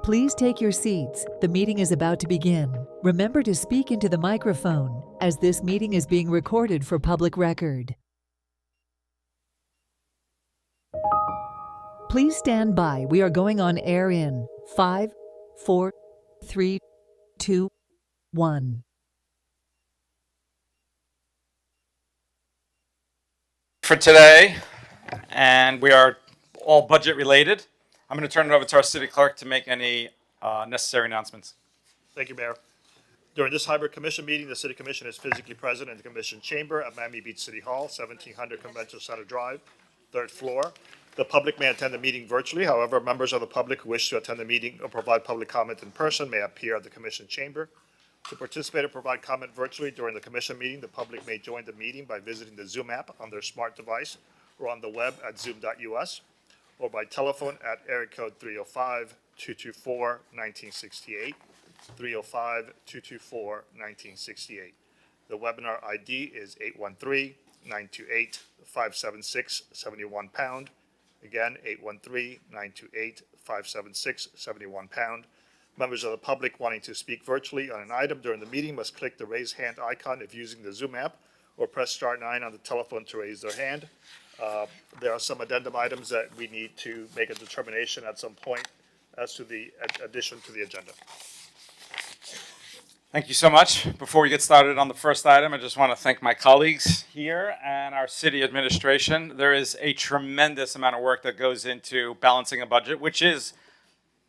Please take your seats. The meeting is about to begin. Remember to speak into the microphone, as this meeting is being recorded for public record. Please stand by. We are going on air in 5, 4, 3, 2, 1. For today, and we are all budget related. I'm going to turn it over to our city clerk to make any necessary announcements. Thank you, Mayor. During this hybrid commission meeting, the City Commission is physically present in the Commission Chamber at Miami Beach City Hall, 1700 Convention Center Drive, 3rd floor. The public may attend the meeting virtually. However, members of the public who wish to attend the meeting or provide public comment in person may appear at the Commission Chamber. To participate or provide comment virtually during the Commission meeting, the public may join the meeting by visiting the Zoom app on their smart device or on the web at zoom.us, or by telephone at area code 305-224-1968, 305-224-1968. The webinar ID is 813-928-576-71#. Again, 813-928-576-71#. Members of the public wanting to speak virtually on an item during the meeting must click the raise hand icon if using the Zoom app, or press star 9 on the telephone to raise their hand. There are some addendum items that we need to make a determination at some point as to the addition to the agenda. Thank you so much. Before we get started on the first item, I just want to thank my colleagues here and our city administration. There is a tremendous amount of work that goes into balancing a budget, which is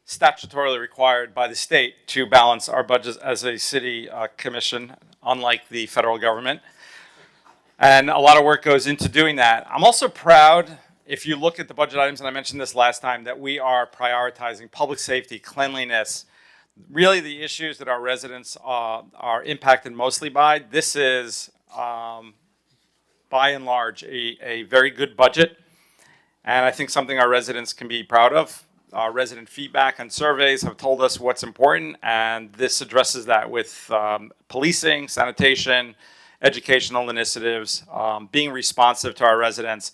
statutorily required by the state to balance our budget as a city commission, unlike the federal government. And a lot of work goes into doing that. I'm also proud, if you look at the budget items, and I mentioned this last time, that we are prioritizing public safety, cleanliness, really the issues that our residents are impacted mostly by. This is, by and large, a very good budget, and I think something our residents can be proud of. Our resident feedback and surveys have told us what's important, and this addresses that with policing, sanitation, educational initiatives, being responsive to our residents.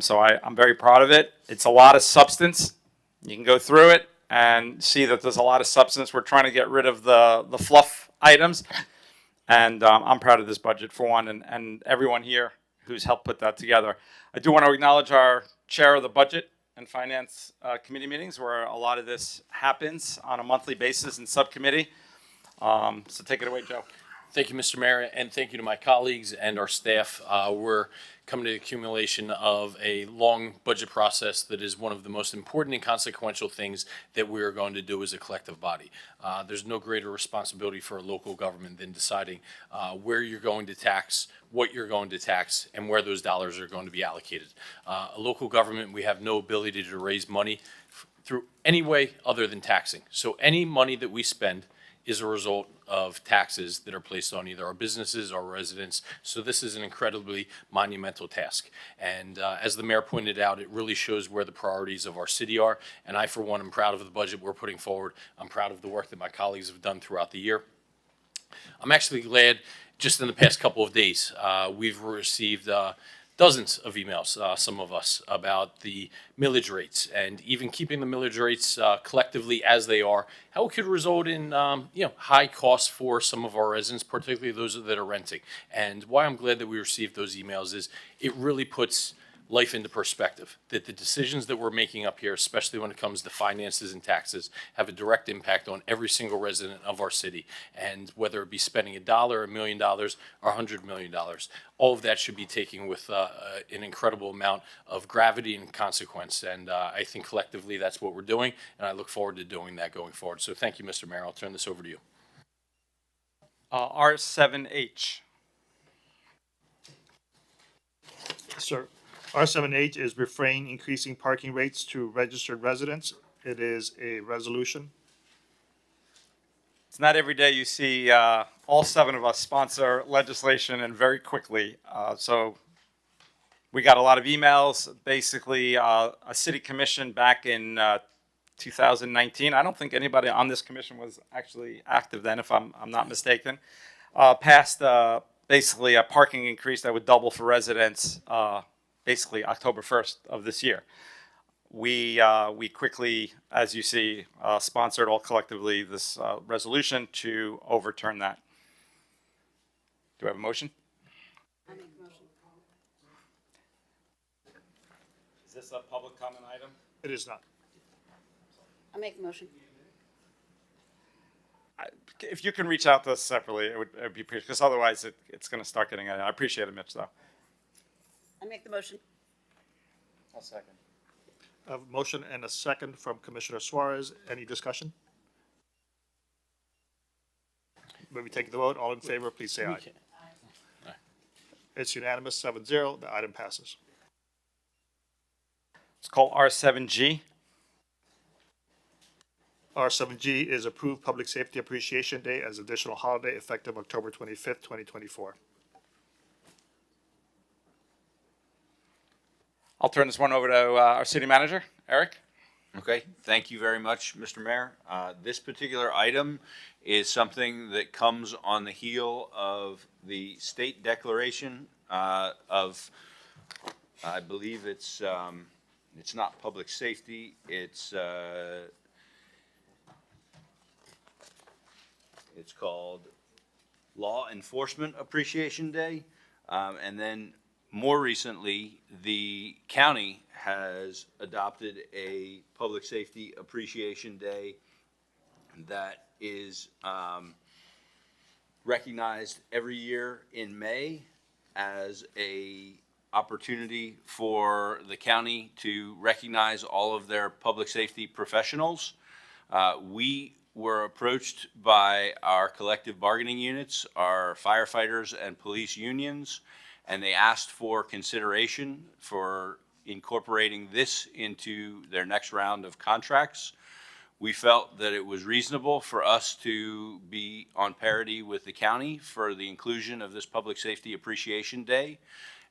So I'm very proud of it. It's a lot of substance. You can go through it and see that there's a lot of substance. We're trying to get rid of the fluff items. And I'm proud of this budget for one, and everyone here who's helped put that together. I do want to acknowledge our chair of the Budget and Finance Committee meetings, where a lot of this happens on a monthly basis in subcommittee. So take it away, Joe. Thank you, Mr. Mayor, and thank you to my colleagues and our staff. We're coming to the accumulation of a long budget process that is one of the most important and consequential things that we are going to do as a collective body. There's no greater responsibility for a local government than deciding where you're going to tax, what you're going to tax, and where those dollars are going to be allocated. A local government, we have no ability to raise money through any way other than taxing. So any money that we spend is a result of taxes that are placed on either our businesses or residents. So this is an incredibly monumental task. And as the mayor pointed out, it really shows where the priorities of our city are. And I, for one, am proud of the budget we're putting forward. I'm proud of the work that my colleagues have done throughout the year. I'm actually glad just in the past couple of days, we've received dozens of emails, some of us, about the millage rates, and even keeping the millage rates collectively as they are, how it could result in high costs for some of our residents, particularly those that are renting. And why I'm glad that we received those emails is it really puts life into perspective, that the decisions that we're making up here, especially when it comes to finances and taxes, have a direct impact on every single resident of our city. And whether it be spending $1, $1 million, or $100 million, all of that should be taken with an incredible amount of gravity and consequence. And I think collectively that's what we're doing, and I look forward to doing that going forward. So thank you, Mr. Mayor. I'll turn this over to you. R7H. Sir. R7H is refrain increasing parking rates to registered residents. It is a resolution. It's not every day you see all 7 of us sponsor legislation, and very quickly. So we got a lot of emails. Basically, a city commission back in 2019. I don't think anybody on this commission was actually active then, if I'm not mistaken. Passed basically a parking increase that would double for residents basically October 1st of this year. we quickly, as you see, sponsored all collectively this resolution to overturn that. Do I have a motion? Is this a public comment item? It is not. I'll make the motion. If you can reach out to us separately, it would be appreciated, because otherwise it's going to start getting, I appreciate it, Mitch, though. I make the motion. I'll second. I have a motion and a second from Commissioner Suarez. Any discussion? When we take the vote, all in favor, please say aye. It's unanimous, 7-0. The item passes. Let's call R7G. R7G is approved Public Safety Appreciation Day as additional holiday effective October 25th, 2024. I'll turn this one over to our city manager, Eric. Okay, thank you very much, Mr. Mayor. This particular item is something that comes on the heel of the state declaration of, I believe it's not public safety, it's called Law Enforcement Appreciation Day. And then more recently, the county has adopted a Public Safety Appreciation Day that is recognized every year in May as a opportunity for the county to recognize all of their public safety professionals. We were approached by our collective bargaining units, our firefighters and police unions, and they asked for consideration for incorporating this into their next round of contracts. We felt that it was reasonable for us to be on parity with the county for the inclusion of this Public Safety Appreciation Day.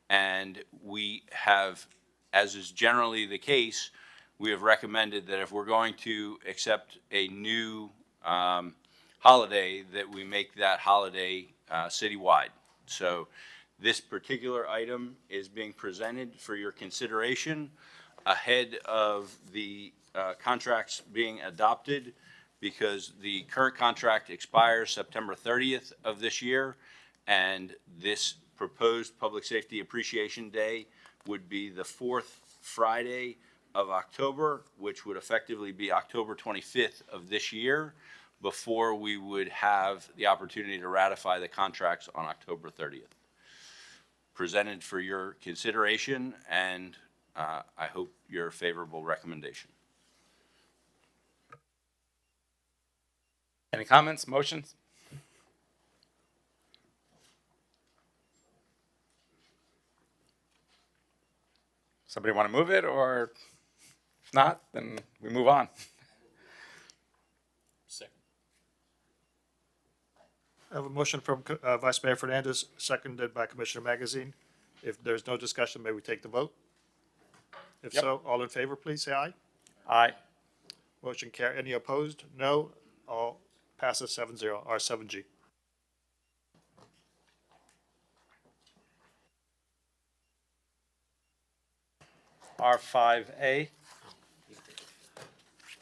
And we have, as is generally the case, we have recommended that if we're going to accept a new holiday, that we make that holiday citywide. So this particular item is being presented for your consideration ahead of the contracts being adopted, because the current contract expires September 30th of this year, and this proposed Public Safety Appreciation Day would be the fourth Friday of October, which would effectively be October 25th of this year, before we would have the opportunity to ratify the contracts on October 30th. Presented for your consideration, and I hope your favorable recommendation. Any comments, motions? Somebody want to move it, or if not, then we move on. Second. I have a motion from Vice Mayor Fernandez, seconded by Commissioner Magazine. If there's no discussion, may we take the vote? If Yep. so, all in favor, please say aye. Aye. Motion carry. Any opposed? No. All passes 7-0. R7G. R5A.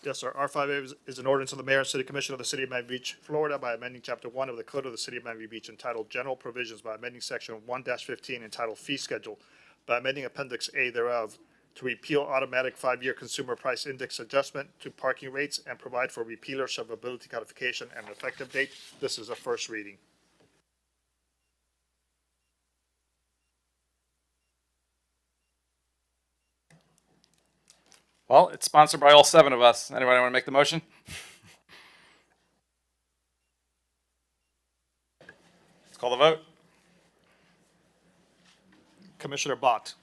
Yes, sir. R5A is an ordinance of the Mayor and City Commission of the City of Miami Beach, Florida, by amending Chapter 1 of the Code of the City of Miami Beach entitled General Provisions, by amending Section 1-15 entitled Fee Schedule, by amending Appendix A thereof, to repeal automatic 5-year consumer price index adjustment to parking rates and provide for repealer severability codification and an effective date. This is a first reading. Well, it's sponsored by all 7 of us. Anybody want to make the motion? Let's call the vote. Commissioner Bott.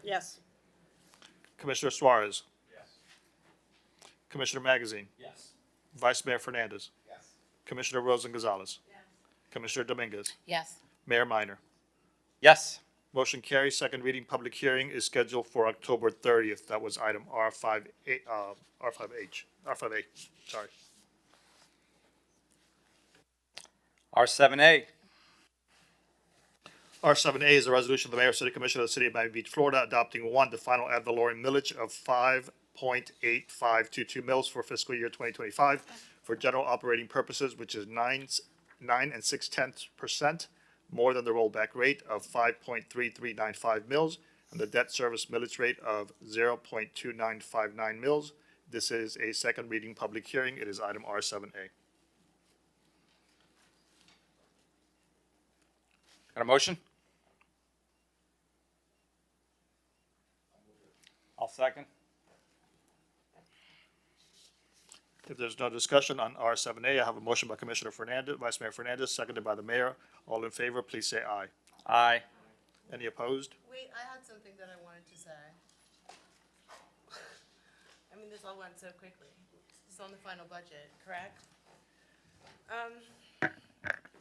Yes. Commissioner Suarez. Yes. Commissioner Magazine. Yes. Vice Mayor Fernandez. Yes. Commissioner Rosen Gonzalez. Yes. Commissioner Dominguez. Yes. Mayor Minor. Yes. Motion carries. Second reading, public hearing is scheduled for October 30th. That was item R5A, R5A, sorry. R7A. R7A is a resolution of the Mayor, City Commission of the City of Miami Beach, Florida, adopting 1, the final ad valorem millage of 5 0.8522 mils for fiscal year 2025 for general operating purposes, which is 9 6/10% more than the rollback rate of 5.3395 mils and the debt service millage rate of 0.2959 mils. This is a second reading public hearing. It is item R7A. Got a motion? I'll second. If there's no discussion on R7A, I have a motion by Commissioner Fernandez, Vice Mayor Fernandez, seconded by the mayor. All in favor, please say aye. Aye. Any opposed? Wait, I had something that I wanted to say. I mean, this all went so quickly. It's on the final budget, correct?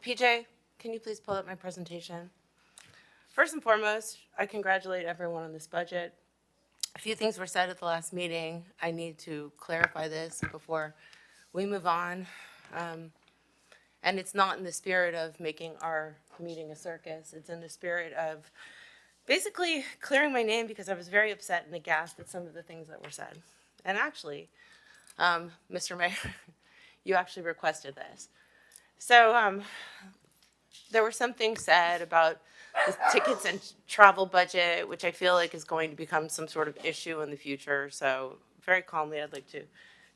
PJ, can you please pull up my presentation? First and foremost, I congratulate everyone on this budget. A few things were said at the last meeting. I need to clarify this before we move on. And it's not in the spirit of making our meeting a circus. It's in the spirit of basically clearing my name because I was very upset and aghast at some of the things that were said. And actually, Mr. Mayor, you actually requested this. So there were some things said about the tickets and travel budget, which I feel like is going to become some sort of issue in the future. So very calmly, I'd like to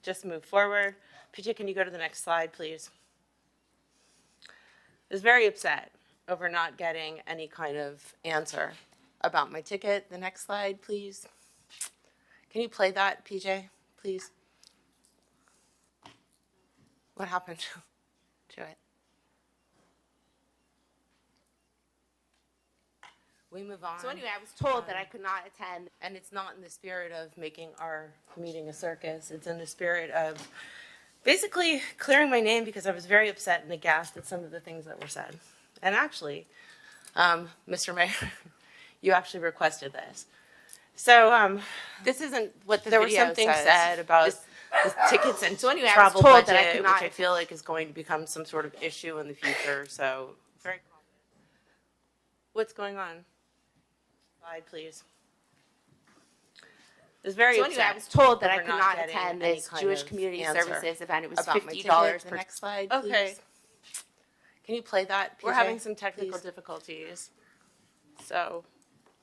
just move forward. PJ, can you go to the next slide, please? I was very upset over not getting any kind of answer about my ticket. The next slide, please. Can you play that, PJ, please? What happened to it? We move on. So anyway, I was told that I could not attend. And it's not in the spirit of making our meeting a circus. It's in the spirit of basically clearing my name because I was very upset and aghast at some of the things that were said. And actually, Mr. Mayor, you actually requested this. So This isn't what the there were video some things says. said about This- the tickets and So anyway, I was travel told budget, that I could not- which I feel like is going to become some sort of issue in the future. So very confident. What's going on? Slide, please. I was very So upset. anyway, I was told that I over could not getting attend any this kind Jewish of Community answer Services event. It was about my $50 ticket. per The next slide, Okay. please. Can you play that, We're PJ? having some technical Please. difficulties. So,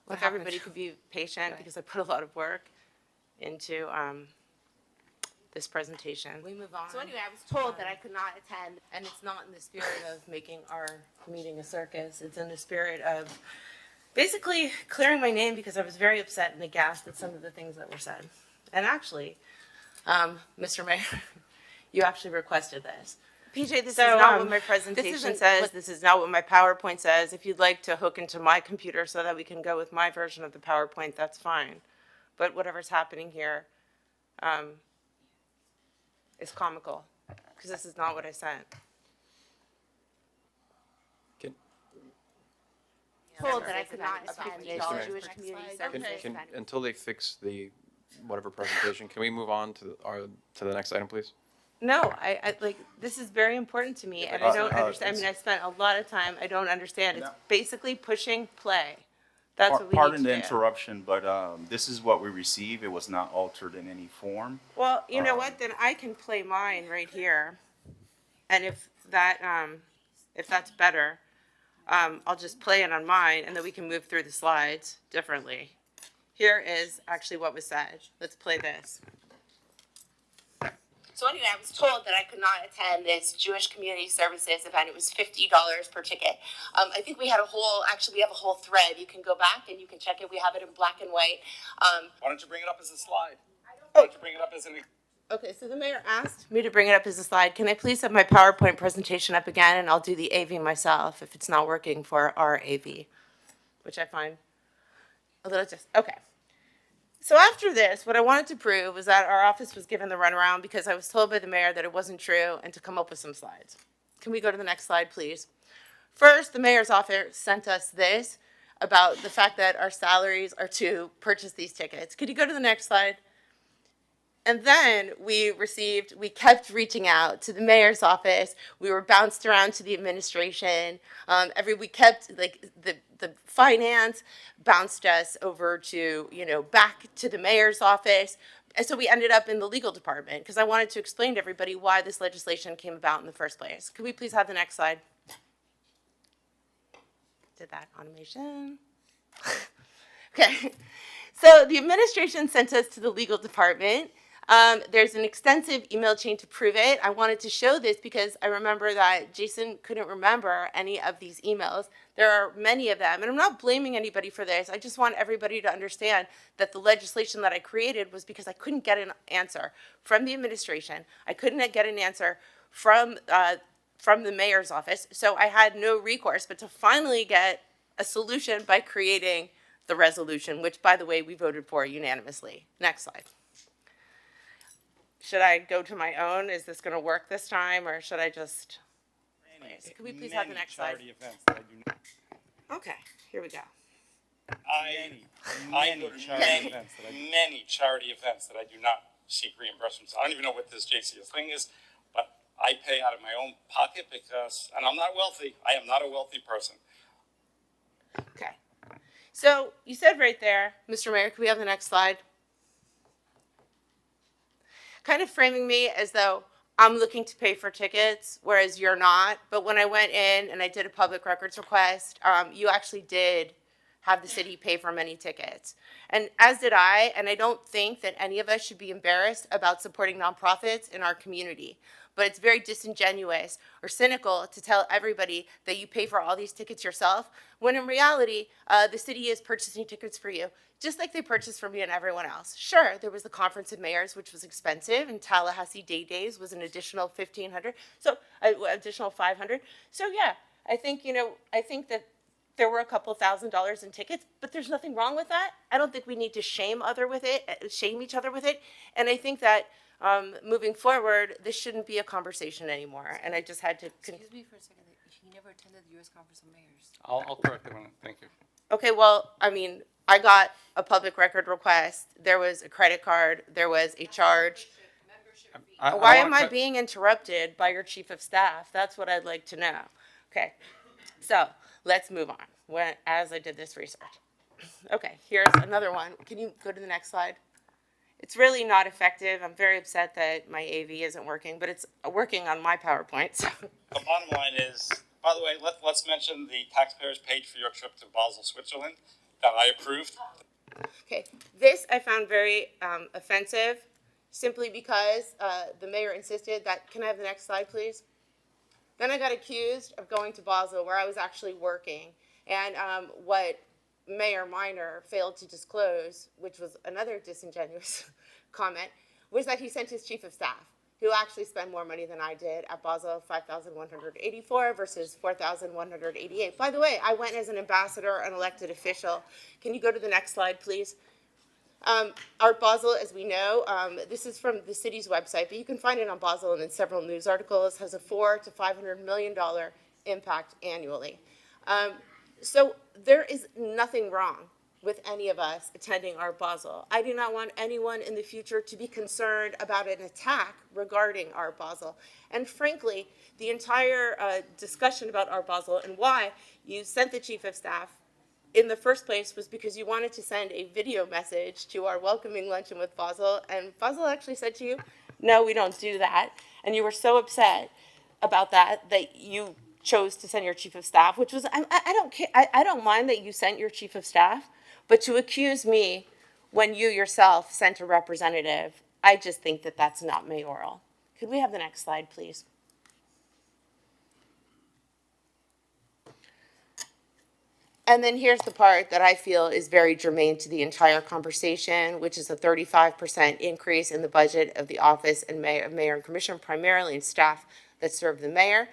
What if happened? everybody could be patient, Go ahead. because I put a lot of work into this presentation. We move on. So anyway, I was told that I could not attend. And it's not in the spirit of making our meeting a circus. It's in the spirit of basically clearing my name because I was very upset and aghast at some of the things that were said. And actually, Mr. Mayor, you actually requested this. PJ, this So, is not um, what my presentation isn't says. what- This is not what my PowerPoint says. If you'd like to hook into my computer so that we can go with my version of the PowerPoint, that's fine. But whatever's happening here is comical, because this is not what I sent. Told that I could not About attend $50 this per Jewish next Community slide. Services Okay. event. Until they fix the whatever presentation, can we move on to the next item, please? No, I like, this is very important to me, and I don't understand. I mean, I spent a lot of time, I don't understand. It's No. basically pushing play. That's what we need Pardon to the do. interruption, but this is what we received. It was not altered in any form. Well, you know what, then I can play mine right here. And if that's better, I'll just play it on mine, and then we can move through the slides differently. Here is actually what was said. Let's play this. So anyway, I was told that I could not attend this Jewish Community Services event. It was $50 per ticket. I think we have a whole thread. You can go back and you can check it. We have it in black and white. Why don't you bring it up as a slide? Why don't you bring it up as an? Okay, so the mayor asked me to bring it up as a slide. Can I please have my PowerPoint presentation up again, and I'll do the AV myself if it's not working for our AV, which I find a little okay. So after this, what I wanted to prove was that our office was given the runaround because I was told by the mayor that it wasn't true and to come up with some slides. Can we go to the next slide, please? First, the mayor's office sent us this about the fact that our salaries are to purchase these tickets. Could you go to the next slide? And then we kept reaching out to the mayor's office. We were bounced around to the administration. We kept, like, the finance bounced us over to, back to the mayor's office, and so we ended up in the legal department because I wanted to explain to everybody why this legislation came about in the first place. Could we please have the next slide? Did that automation. Okay. So the administration sent us to the legal department. There's an extensive email chain to prove it. I wanted to show this because I remember that Jason couldn't remember any of these emails. There are many of them, and I'm not blaming anybody for this. I just want everybody to understand that the legislation that I created was because I couldn't get an answer from the administration. I couldn't get an answer from the mayor's office, so I had no recourse but to finally get a solution by creating the resolution, which, by the way, we voted for unanimously. Next slide. Should I go to my own? Is this going to work this time, or should I just? Could we please have the next slide? Okay, here we go. I go to many charity events that I do not seek reimbursements. I don't even know what this JCS thing is, but I pay out of my own pocket because, and I'm not wealthy. I am not a wealthy person. Okay. So you said right there, Mr. Mayor, could we have the next slide? Kind of framing me as though I'm looking to pay for tickets, whereas you're not. But when I went in and I did a public records request, you actually did have the city pay for many tickets. And as did I, and I don't think that any of us should be embarrassed about supporting nonprofits in our community. But it's very disingenuous or cynical to tell everybody that you pay for all these tickets yourself, when in reality, the city is purchasing tickets for you, just like they purchased for me and everyone else. Sure, there was the Conference of Mayors, which was expensive, and Tallahassee Day Days was an additional $1,500, so additional $500. So yeah, I think that there were a couple $1,000s in tickets, but there's nothing wrong with that. I don't think we need to shame each other with it, and I think that moving forward, this shouldn't be a conversation anymore. And I just had to. Excuse me for a second. He never attended the U.S. Conference of Mayors. I'll correct it. Thank you. Okay, well, I mean, I got a public record request. There was a credit card. There was a charge. Why am I being interrupted by your chief of staff? That's what I'd like to know. Okay, so let's move on. As I did this research. Okay, here's another one. Can you go to the next slide? It's really not effective. I'm very upset that my AV isn't working, but it's working on my PowerPoint. So. The bottom line is, by the way, let's mention the taxpayers paid for your trip to Basel, Switzerland, that I approved. Okay, this I found very offensive, simply because the mayor insisted that, can I have the next slide, please? Then I got accused of going to Basel, where I was actually working, and what Mayor Minor failed to disclose, which was another disingenuous comment, was that he sent his chief of staff, who actually spent more money than I did at Basel, $5,184 versus $4,188. By the way, I went as an ambassador, an elected official. Can you go to the next slide, please? Art Basel, as we know, this is from the city's website, but you can find it on Basel and in several news articles, has a $400 to $500 million impact annually. So there is nothing wrong with any of us attending Art Basel. I do not want anyone in the future to be concerned about an attack regarding Art Basel. And frankly, the entire discussion about Art Basel and why you sent the chief of staff in the first place was because you wanted to send a video message to our welcoming luncheon with Basel, and Basel actually said to you, no, we don't do that. And you were so upset about that you chose to send your chief of staff, which was, I don't care, I don't mind that you sent your chief of staff, but to accuse me when you yourself sent a representative, I just think that that's not mayoral. Could we have the next slide, please? And then here's the part that I feel is very germane to the entire conversation, which is a 35% increase in the budget of the office and mayor and commission, primarily in staff that serve the mayor.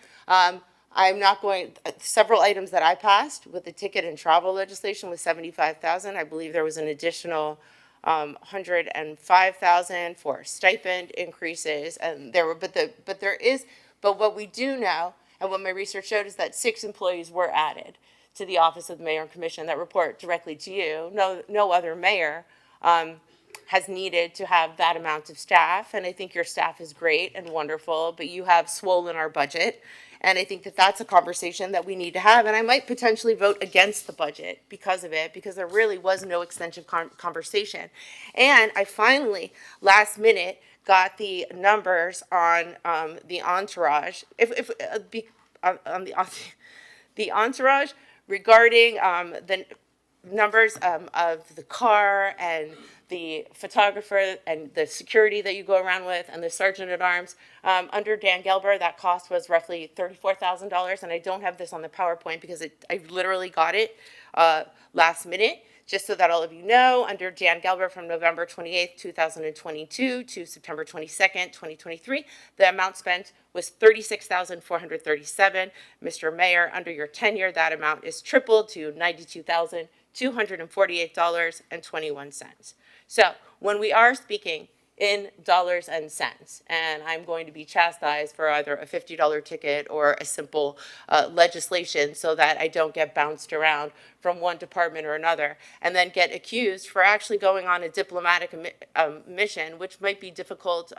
I'm not going, several items that I passed with the ticket and travel legislation was $75,000. I believe there was an additional $105,000 for stipend increases, and there were, but what we do know, and what my research showed, is that 6 employees were added to the Office of the Mayor and Commission that report directly to you. No other mayor has needed to have that amount of staff, and I think your staff is great and wonderful, but you have swollen our budget, And I think that that's a conversation that we need to have. And I might potentially vote against the budget because of it, because there really was no extensive conversation. And I finally, last minute, got the numbers on the entourage. The entourage regarding the numbers of the car and the photographer and the security that you go around with and the sergeant at arms. Under Dan Gelber, that cost was roughly $34,000, and I don't have this on the PowerPoint because I literally got it last minute. Just so that all of you know, under Dan Gelber from November 28th, 2022 to September 22nd, 2023, the amount spent was $36,437. Mr. Mayor, under your tenure, that amount is tripled to $92,248.21. So when we are speaking in dollars and cents, and I'm going to be chastised for either a $50 ticket or a simple legislation so that I don't get bounced around from one department or another, and then get accused for actually going on a diplomatic mission, which might be difficult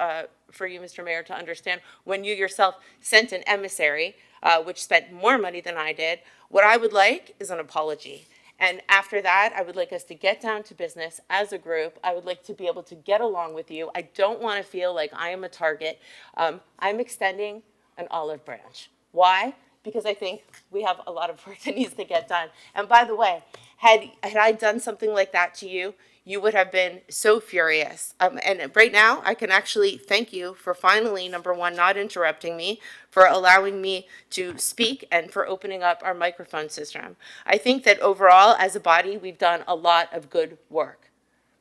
for you, Mr. Mayor, to understand when you yourself sent an emissary, which spent more money than I did. What I would like is an apology. And after that, I would like us to get down to business as a group. I would like to be able to get along with you. I don't want to feel like I am a target. I'm extending an olive branch. Why? Because I think we have a lot of work that needs to get done. And by the way, had I done something like that to you, you would have been so furious. And right now, I can actually thank you for finally, number one, not interrupting me, for allowing me to speak, and for opening up our microphone system. I think that overall, as a body, we've done a lot of good work.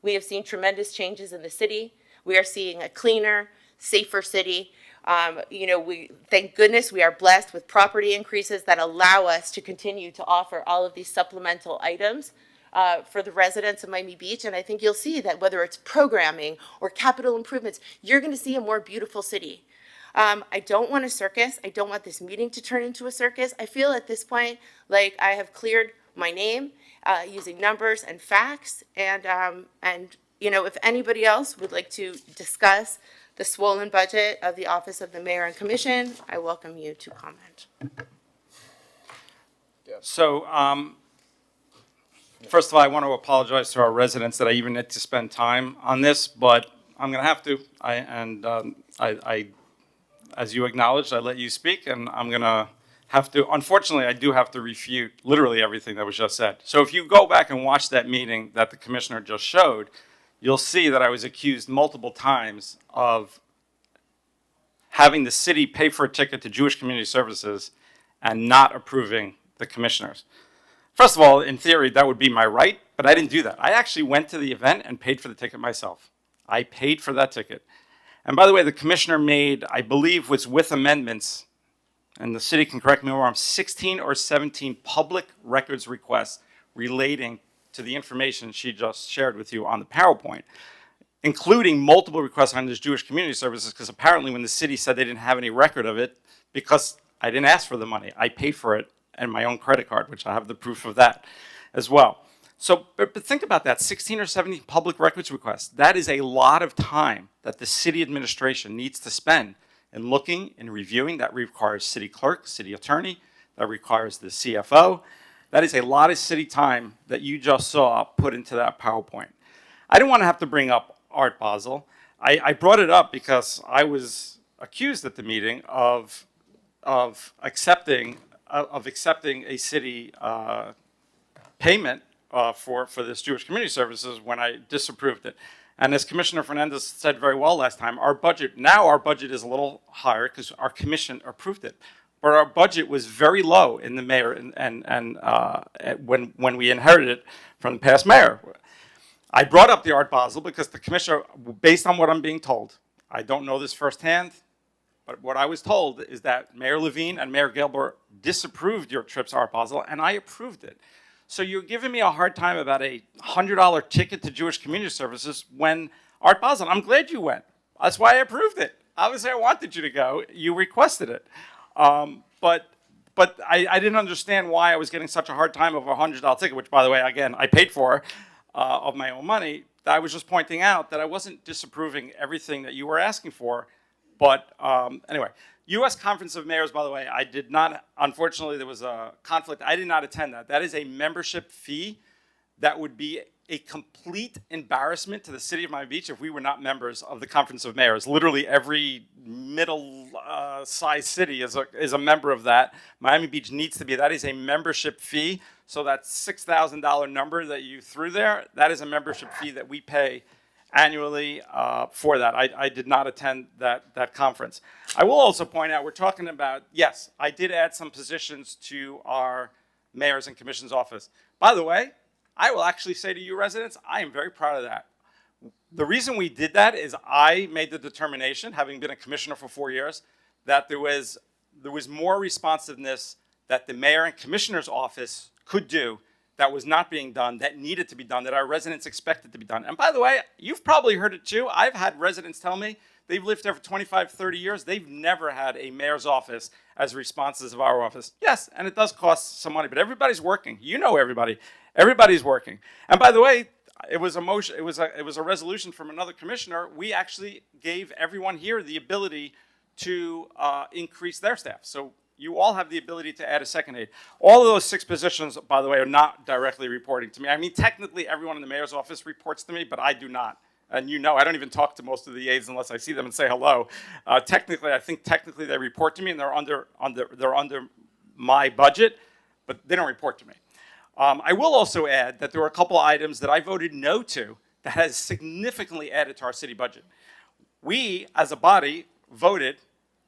We have seen tremendous changes in the city. We are seeing a cleaner, safer city. Thank goodness we are blessed with property increases that allow us to continue to offer all of these supplemental items for the residents of Miami Beach. And I think you'll see that whether it's programming or capital improvements, you're going to see a more beautiful city. I don't want a circus. I don't want this meeting to turn into a circus. I feel at this point like I have cleared my name using numbers and facts. And if anybody else would like to discuss the swollen budget of the Office of the Mayor and Commission, I welcome you to comment. So, first of all, I want to apologize to our residents that I even had to spend time on this, but I'm going to have to. As you acknowledged, I let you speak, and I'm going to have to. Unfortunately, I do have to refute literally everything that was just said. So if you go back and watch that meeting that the commissioner just showed, you'll see that I was accused multiple times of having the city pay for a ticket to Jewish Community Services and not approving the commissioners. First of all, in theory, that would be my right, but I didn't do that. I actually went to the event and paid for the ticket myself. I paid for that ticket. And by the way, the commissioner made, I believe was with amendments, and the city can correct me if I'm wrong, 16 or 17 public records requests relating to the information she just shared with you on the PowerPoint, including multiple requests on this Jewish Community Services, because apparently when the city said they didn't have any record of it, because I didn't ask for the money, I paid for it and my own credit card, which I have the proof of that as well. So, but think about that, 16 or 17 public records requests. That is a lot of time that the city administration needs to spend in looking and reviewing. That requires city clerk, city attorney, that requires the CFO. That is a lot of city time that you just saw put into that PowerPoint. I didn't want to have to bring up Art Basel. I brought it up because I was accused at the meeting of accepting a city payment for this Jewish Community Services when I disapproved it. And as Commissioner Fernandez said very well last time, our budget is a little higher because our commission approved it. But our budget was very low in the mayor and when we inherited it from the past mayor. I brought up the Art Basel because the commissioner, based on what I'm being told, I don't know this firsthand, but what I was told is that Mayor Levine and Mayor Gelber disapproved your trips to Art Basel, and I approved it. So you're giving me a hard time about a $100 ticket to Jewish Community Services when Art Basel, I'm glad you went. That's why I approved it. Obviously, I wanted you to go. You requested it. But I didn't understand why I was getting such a hard time of a $100 ticket, which, by the way, again, I paid for of my own money. I was just pointing out that I wasn't disapproving everything that you were asking for. But anyway, U.S. Conference of Mayors, by the way, I did not, unfortunately, there was a conflict. I did not attend that. That is a membership fee that would be a complete embarrassment to the city of Miami Beach if we were not members of the Conference of Mayors. Literally every middle-sized city is a member of that. Miami Beach needs to be. That is a membership fee. So that $6,000 number that you threw there, that is a membership fee that we pay annually for that. I did not attend that conference. I will also point out, we're talking about, yes, I did add some positions to our mayor's and commission's office. By the way, I will actually say to you residents, I am very proud of that. The reason we did that is I made the determination, having been a commissioner for 4 years, that there was more responsiveness that the mayor and commissioner's office could do that was not being done, that needed to be done, that our residents expected to be done. And by the way, you've probably heard it too. I've had residents tell me they've lived there for 25, 30 years. They've never had a mayor's office as responsive as our office. Yes, and it does cost some money, but everybody's working. You know everybody. Everybody's working. And by the way, it was a resolution from another commissioner. We actually gave everyone here the ability to increase their staff. So you all have the ability to add a second aide. All of those 6 positions, by the way, are not directly reporting to me. I mean, technically, everyone in the mayor's office reports to me, but I do not. And you know, I don't even talk to most of the aides unless I see them and say hello. Technically, I think technically they report to me, and they're under my budget, but they don't report to me. I will also add that there were a couple items that I voted no to that has significantly added to our city budget. We, as a body, voted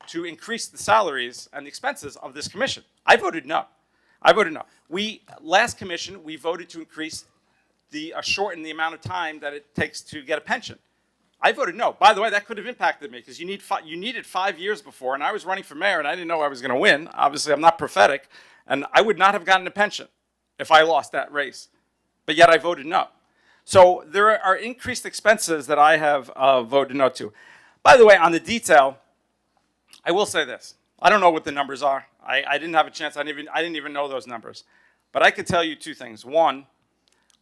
to increase the salaries and the expenses of this commission. I voted no. I voted no. Last commission, we voted to increase shorten the amount of time that it takes to get a pension. I voted no. By the way, that could have impacted me because you needed 5 years before, and I was running for mayor, and I didn't know I was going to win. Obviously, I'm not prophetic, and I would not have gotten a pension if I lost that race. But yet I voted no. So there are increased expenses that I have voted no to. By the way, on the detail, I will say this. I don't know what the numbers are. I didn't have a chance. I didn't even know those numbers. But I could tell you 2 things. One,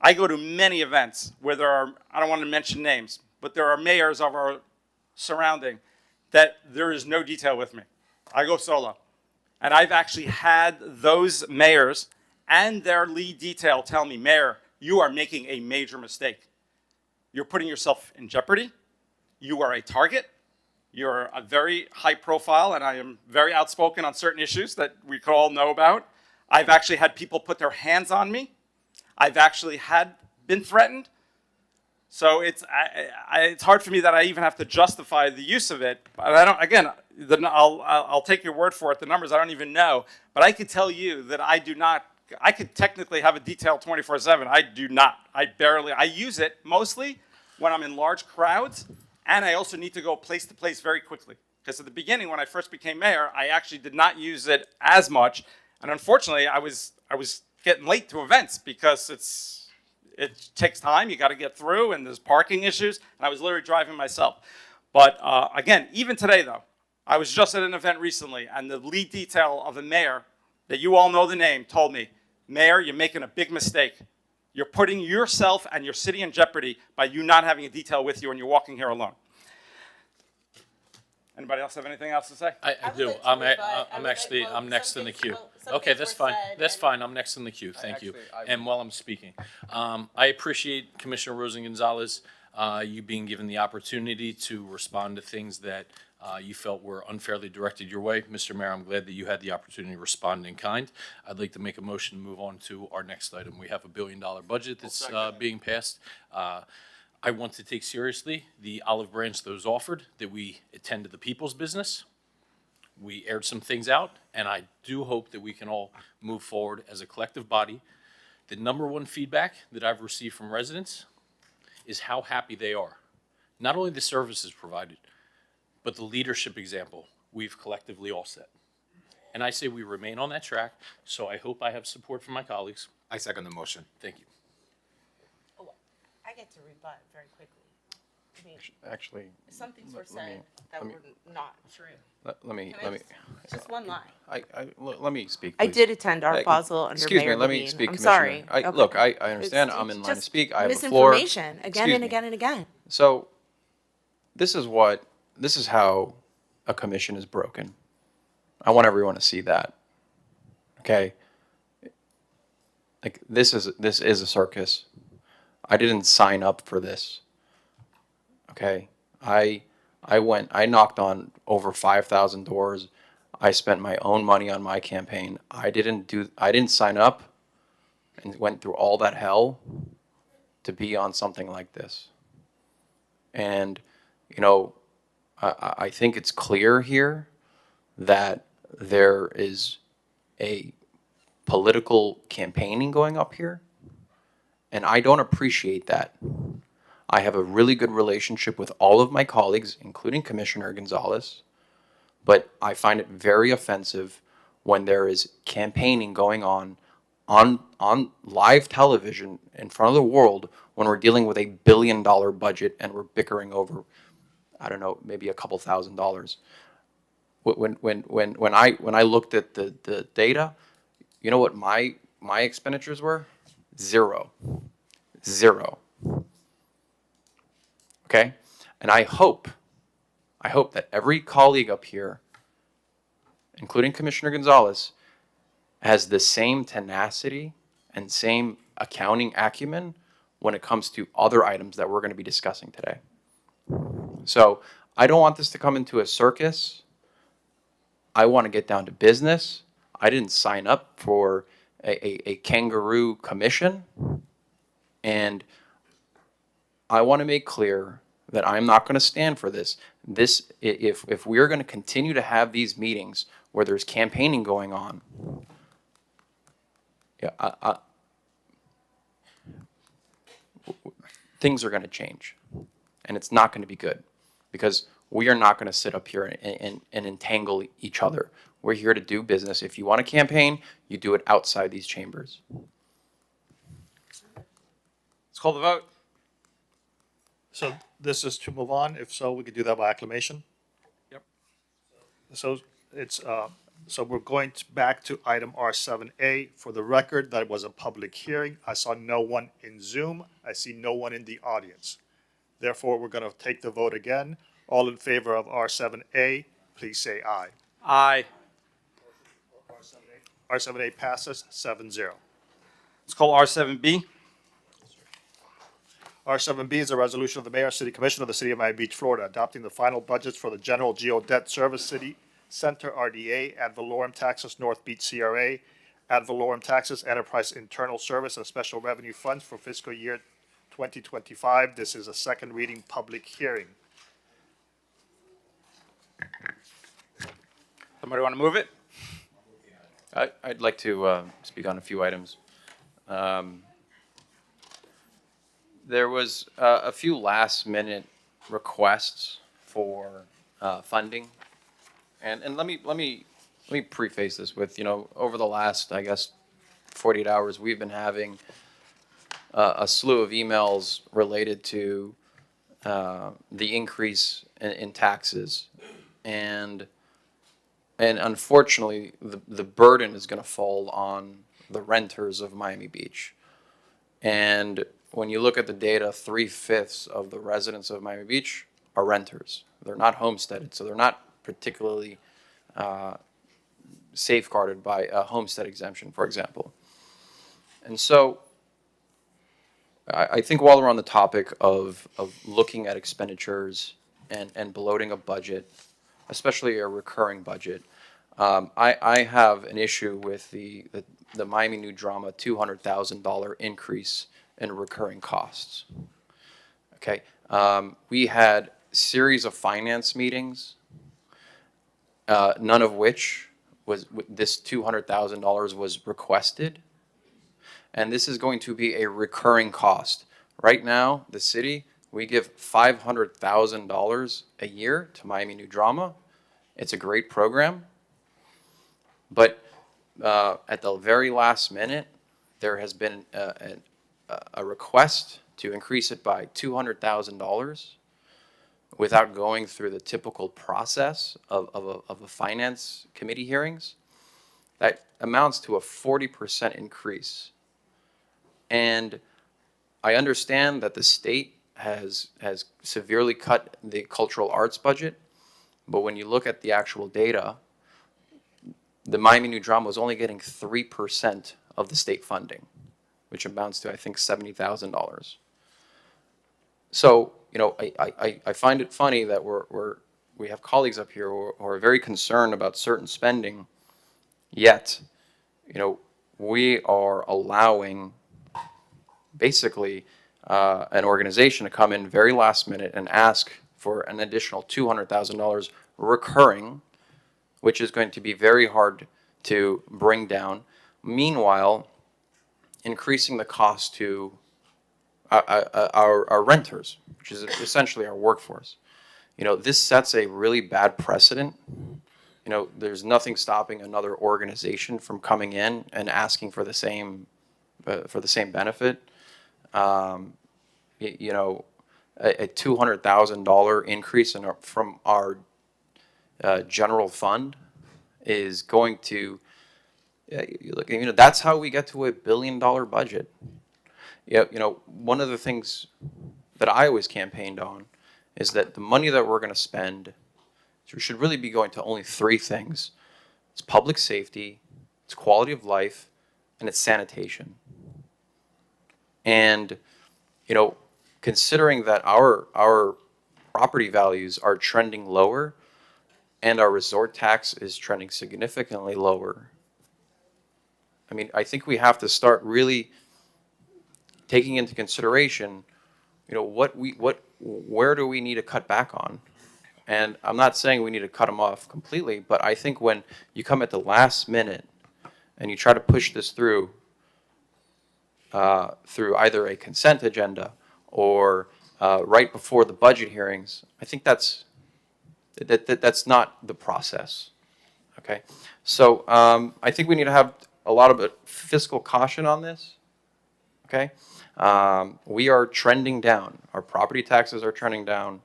I go to many events where there are, I don't want to mention names, but there are mayors of our surrounding that there is no detail with me. I go solo. And I've actually had those mayors and their lead detail tell me, Mayor, you are making a major mistake. You're putting yourself in jeopardy. You are a target. You're a very high profile, and I am very outspoken on certain issues that we could all know about. I've actually had people put their hands on me. I've actually been threatened. So it's hard for me that I even have to justify the use of it. But I don't, again, I'll take your word for it. The numbers I don't even know. But I could tell you that I do not, I could technically have a detail 24/7. I do not. I use it mostly when I'm in large crowds. And I also need to go place to place very quickly. Because at the beginning, when I first became mayor, I actually did not use it as much. And unfortunately, I was getting late to events because it takes time. You got to get through, and there's parking issues. And I was literally driving myself. But again, even today, though, I was just at an event recently, and the lead detail of the mayor, that you all know the name, told me, Mayor, you're making a big mistake. You're putting yourself and your city in jeopardy by you not having a detail with you and you're walking here alone. Anybody else have anything else to say? I do. I'm next in the queue. Okay, that's fine. That's fine. I'm next in the queue. Thank you. And while I'm speaking, I appreciate Commissioner Rosen-Gonzalez, you being given the opportunity to respond to things that you felt were unfairly directed your way. Mr. Mayor, I'm glad that you had the opportunity to respond in kind. I'd like to make a motion to move on to our next item. We have a $1 billion budget that's being passed. I want to take seriously the olive branch that was offered, that we attend to the people's business. We aired some things out, and I do hope that we can all move forward as a collective body. The #1 feedback that I've received from residents is how happy they are. Not only the services provided, but the leadership example we've collectively all set. And I say we remain on that track, so I hope I have support from my colleagues. I second the motion. Thank you. I get to rebut very quickly. I mean, Actually, some things were said that were not true. let me. Just one line. Let me speak. I Please. did attend Art Basel under Excuse Mayor me. Let me Levine. speak. I'm Commissioner. sorry. Okay. Look, I understand. I'm in line to just speak. I have a floor. misinformation again and again and again. So, this is how a commission is broken. I want everyone to see that. Okay? Like, this is a circus. I didn't sign up for this. Okay? I knocked on over 5,000 doors. I spent my own money on my campaign. I didn't sign up and went through all that hell to be on something like this. And, you know, I think it's clear here that there is a political campaigning going up here, and I don't appreciate that. I have a really good relationship with all of my colleagues, including Commissioner Gonzalez, but I find it very offensive when there is campaigning going on live television in front of the world when we're dealing with $1 billion budget and we're bickering over, I don't know, maybe a couple $1,000s. When I looked at the data, you know what my expenditures were? Zero. Okay? And I hope that every colleague up here, including Commissioner Gonzalez, has the same tenacity and same accounting acumen when it comes to other items that we're going to be discussing today. So I don't want this to come into a circus. I want to get down to business. I didn't sign up for a kangaroo commission. And I want to make clear that I'm not going to stand for this. If we're going to continue to have these meetings where there's campaigning going on, things are going to change, and it's not going to be good, because we are not going to sit up here and entangle each other. We're here to do business. If you want to campaign, you do it outside these chambers. Let's call the vote. So this is to move on. If so, we could do that by acclamation. Yep. So it's, so we're going back to item R7A. For the record, that was a public hearing. I saw no one in Zoom. I see no one in the audience. Therefore, we're going to take the vote again. All in favor of R7A, please say aye. Aye. R7A passes 7-0. Let's call R7B. R7B is a resolution of the Mayor and City Commission of the City of Miami Beach, Florida, adopting the final budgets for the General Geodebt Service City Center RDA, ad valorem taxes North Beach CRA, ad valorem taxes Enterprise Internal Service and Special Revenue Funds for fiscal year 2025. This is a second reading public hearing. Somebody want to move it? I'd like to speak on a few items. There was a few last-minute requests for funding, and let me preface this with, you know, over the last, I guess, 48 hours, we've been having a slew of emails related to the increase in taxes, and unfortunately, the burden is going to fall on the renters of Miami Beach. And when you look at the data, 3/5 of the residents of Miami Beach are renters. They're not homesteaded, so they're not particularly safeguarded by a homestead exemption, for example. And so I think while we're on the topic of looking at expenditures and bloating a budget, especially a recurring budget, I have an issue with the Miami New Drama $200,000 increase in recurring costs. Okay, we had a series of finance meetings, none of which was this $200,000 was requested, and this is going to be a recurring cost. Right now, the city, we give $500,000 a year to Miami New Drama. It's a great program, but at the very last minute, there has been a request to increase it by $200,000 without going through the typical process of a finance committee hearings. That amounts to a 40% increase. And I understand that the state has severely cut the cultural arts budget, but when you look at the actual data, the Miami New Drama was only getting 3% of the state funding, which amounts to, I think, $70,000. So, I find it funny that we have colleagues up here who are very concerned about certain spending, yet, we are allowing basically an organization to come in very last minute and ask for an additional $200,000 recurring, which is going to be very hard to bring down. Meanwhile, increasing the cost to our renters, which is essentially our workforce. This sets a really bad precedent. There's nothing stopping another organization from coming in and asking for the same benefit. A $200,000 increase from our general fund is going to, that's how we get to $1 billion budget. One of the things that I always campaigned on is that the money that we're going to spend should really be going to only three things. It's public safety, it's quality of life, and it's sanitation. And, considering that our property values are trending lower and our resort tax is trending significantly lower, I think we have to start really taking into consideration, where do we need to cut back on? And I'm not saying we need to cut them off completely, but I think when you come at the last minute and you try to push this through either a consent agenda or right before the budget hearings, I think that's not the process. Okay, so I think we need to have a lot of fiscal caution on this. Okay, we are trending down. Our property taxes are trending down.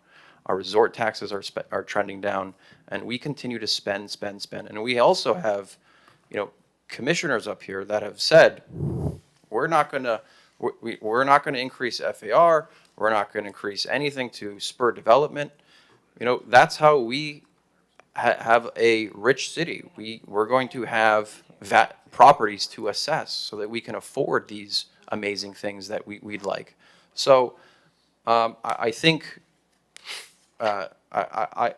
Our resort taxes are trending down, and we continue to spend. And we also have, commissioners up here that have said, we're not going to increase FAR. We're not going to increase anything to spur development. That's how we have a rich city. We're going to have properties to assess so that we can afford these amazing things that we'd like. So I think I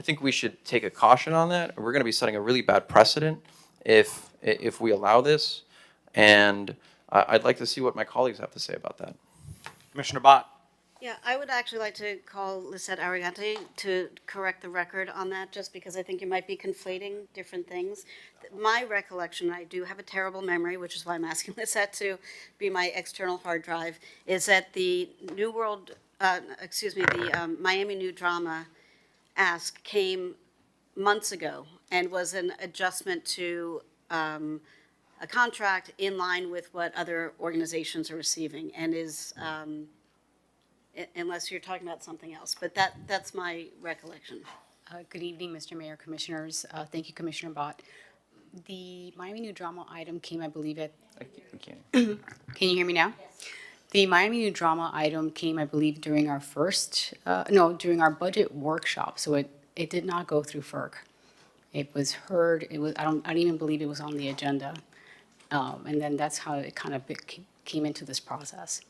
think we should take a caution on that. We're going to be setting a really bad precedent if we allow this, and I'd like to see what my colleagues have to say about that. Commissioner Bott. Yeah, I would actually like to call Lisette Arigante to correct the record on that, just because I think you might be conflating different things. My recollection, I do have a terrible memory, which is why I'm asking Lisette to be my external hard drive, is that the Miami New Drama ask came months ago and was an adjustment to a contract in line with what other organizations are receiving, and is, unless you're talking about something else, but that's my recollection. Good evening, Mr. Mayor, Commissioners. Thank you, Commissioner Bott. The Miami New Drama item came, I believe, at... Can you hear me now? Yes. The Miami New Drama item came, I believe, during our during our budget workshop. So it did not go through FERC. It was heard. I don't even believe it was on the agenda. And then that's how it kind of came into this process.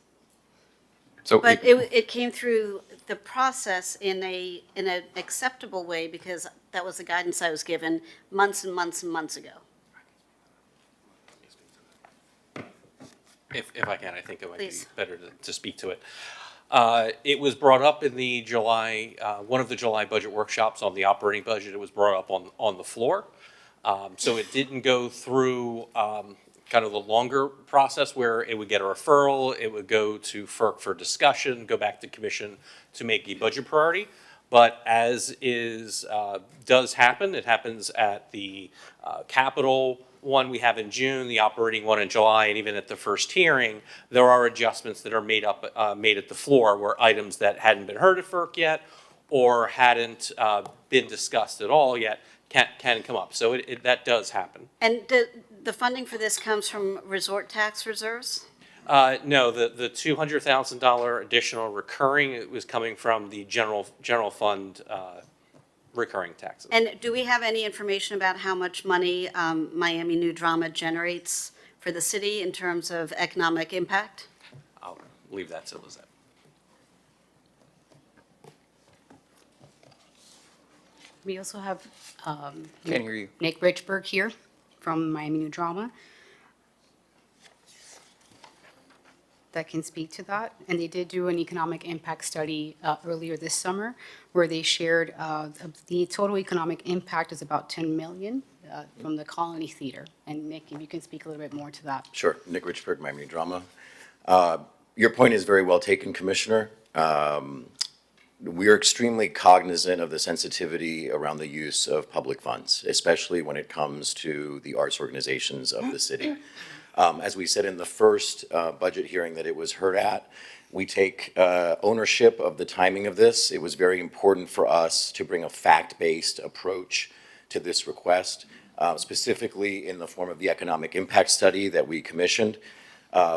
So but it came through the process in an acceptable way, because that was the guidance I was given months and months and months ago. If I can, I think it might Please. be better to speak to it. It was brought up in the July, one of the July budget workshops on the operating budget. It was brought up on the floor. So it didn't go through kind of the longer process where it would get a referral, it would go to FERC for discussion, go back to commission to make a budget priority. But as does happen, it happens at the capital one we have in June, the operating one in July, and even at the first hearing, there are adjustments that are made at the floor where items that hadn't been heard at FERC yet or hadn't been discussed at all yet can come up. So that does happen. And the funding for this comes from resort tax reserves? No, the $200,000 additional recurring, it was coming from the general fund recurring taxes. And do we have any information about how much money Miami New Drama generates for the city in terms of economic impact? I'll leave that to Lizette. We also have Can't hear you. Nick Richburg here from Miami New Drama that can speak to that. And they did do an economic impact study earlier this summer where they shared the total economic impact is about 10 million from the Colony Theater. And Nick, if you can speak a little bit more to that. Sure. Nick Richburg, Miami New Drama. Your point is very well taken, Commissioner. We are extremely cognizant of the sensitivity around the use of public funds, especially when it comes to the arts organizations of the city. As we said in the first budget hearing that it was heard at, we take ownership of the timing of this. It was very important for us to bring a fact-based approach to this request, specifically in the form of the economic impact study that we commissioned,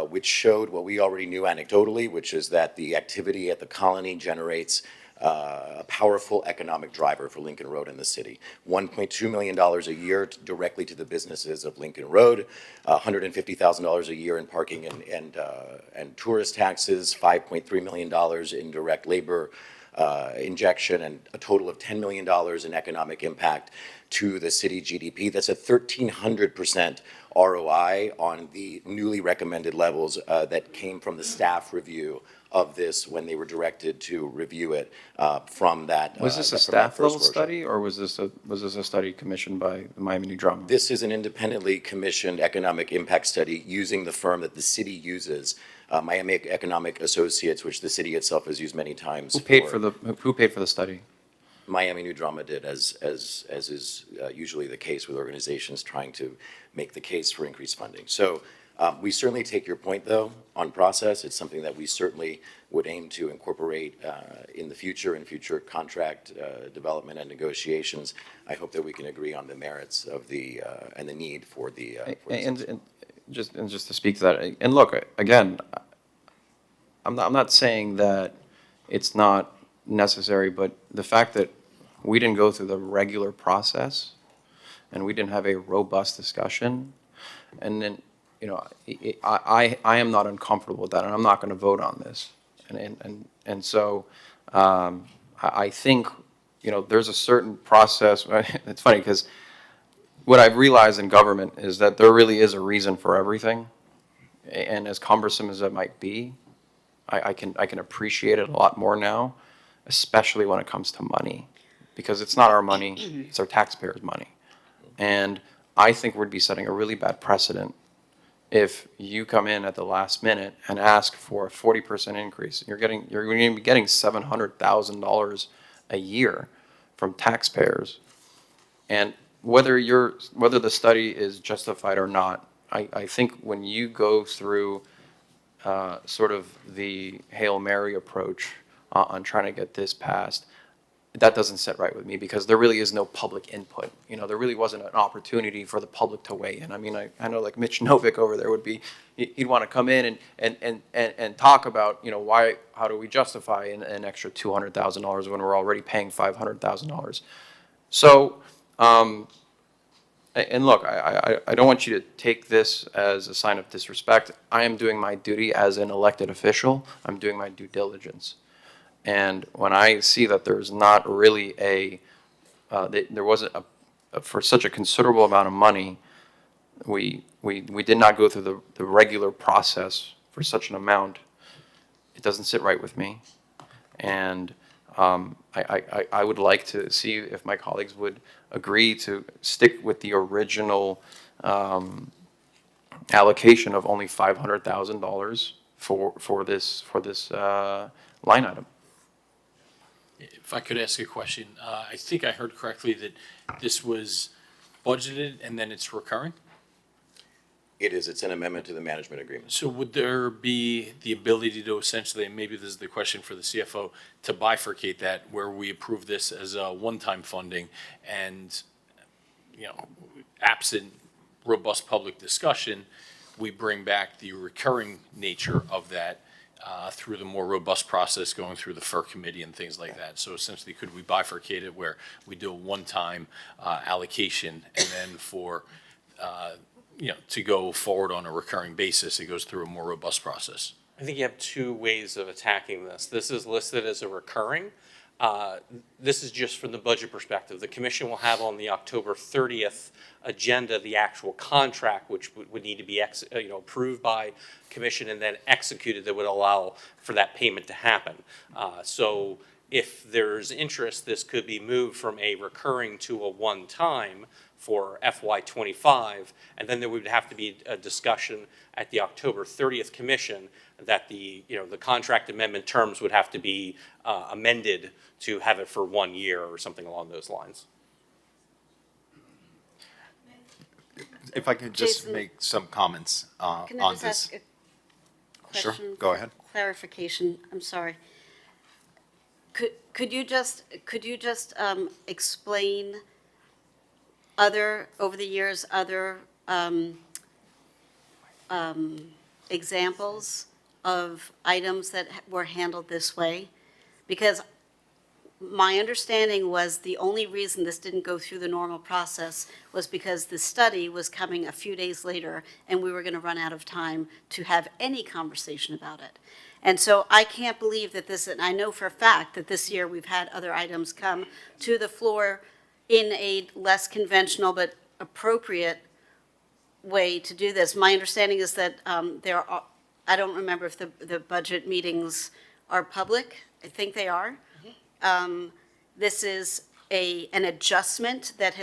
which showed what we already knew anecdotally, which is that the activity at the Colony generates a powerful economic driver for Lincoln Road and the city. $1.2 million a year directly to the businesses of Lincoln Road, $150,000 a year in parking and tourist taxes, $5.3 million in direct labor injection, and a total of $10 million in economic impact to the city GDP. That's a 1,300% ROI on the newly recommended levels that came from the staff review of this when they were directed to review it from that. Was this a staff level study, or was this a study commissioned by the Miami New Drama? This is an independently commissioned economic impact study using the firm that the city uses, Miami Economic Associates, which the city itself has used many times. Who paid for the study? Miami New Drama did, as is usually the case with organizations trying to make the case for increased funding. So we certainly take your point, though, on process. It's something that we certainly would aim to incorporate in the future, in future contract development and negotiations. I hope that we can agree on the merits of the and the need for the. And just to speak to that, and look, again, I'm not saying that it's not necessary, but the fact that we didn't go through the regular process and we didn't have a robust discussion, and then, you know, I am not uncomfortable with that, and I'm not going to vote on this. And so I think, you know, there's a certain process. It's funny because what I've realized in government is that there really is a reason for everything, and as cumbersome as it might be, I can appreciate it a lot more now, especially when it comes to money, because it's not our money, it's our taxpayers' money. And I think we'd be setting a really bad precedent if you come in at the last minute and ask for a 40% increase. You're going to be getting $700,000 a year from taxpayers. And whether the study is justified or not, I think when you go through sort of the Hail Mary approach on trying to get this passed, that doesn't sit right with me, because there really is no public input. You know, there really wasn't an opportunity for the public to weigh in. I mean, I know like Mitch Novick over there would be, he'd want to come in and talk about, you know, how do we justify an extra $200,000 when we're already paying $500,000. So, and look, I don't want you to take this as a sign of disrespect. I am doing my duty as an elected official. I'm doing my due diligence. And when I see that there's not really there wasn't for such a considerable amount of money, we did not go through the regular process for such an amount, it doesn't sit right with me. And I would like to see if my colleagues would agree to stick with the original allocation of only $500,000 for this line item. If I could ask a question, I think I heard correctly that this was budgeted and then it's recurring? It is. It's an amendment to the management agreement. So would there be the ability to essentially, and maybe this is the question for the CFO, to bifurcate that where we approve this as a one-time funding and, you know, absent robust public discussion, we bring back the recurring nature of that through the more robust process going through the FERC committee and things like that. So essentially, could we bifurcate it where we do a one-time allocation, and then for, to go forward on a recurring basis, it goes through a more robust process? I think you have two ways of attacking this. This is listed as a recurring. This is just from the budget perspective. The commission will have on the October 30th agenda the actual contract, which would need to be approved by commission and then executed, that would allow for that payment to happen. So if there's interest, this could be moved from a recurring to a one-time for FY25, and then there would have to be a discussion at the October 30th commission that the contract amendment terms would have to be amended to have it for 1 year or something along those lines. If I could just Jason, make some comments Can I on just this. ask a Sure, question? go for ahead. Clarification, I'm sorry. Could you just explain over the years, other examples of items that were handled this way? Because my understanding was the only reason this didn't go through the normal process was because the study was coming a few days later, and we were going to run out of time to have any conversation about it. And so I can't believe that this, and I know for a fact that this year we've had other items come to the floor in a less conventional but appropriate way to do this. My understanding is that there are, I don't remember if the budget meetings are public. I think they are. This is an adjustment that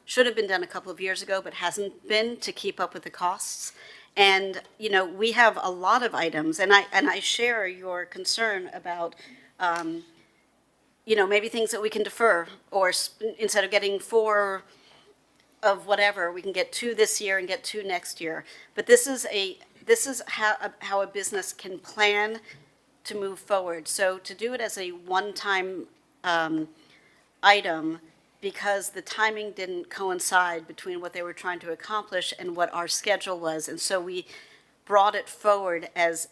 should have been done a couple of years ago, but hasn't been, to keep up with the costs. And, we have a lot of items, and I share your concern about, maybe things that we can defer, or instead of getting 4 of whatever, we can get 2 this year and get 2 next year. But this is how a business can plan to move forward. So to do it as a one-time item, because the timing didn't coincide between what they were trying to accomplish and what our schedule was. And so we brought it forward as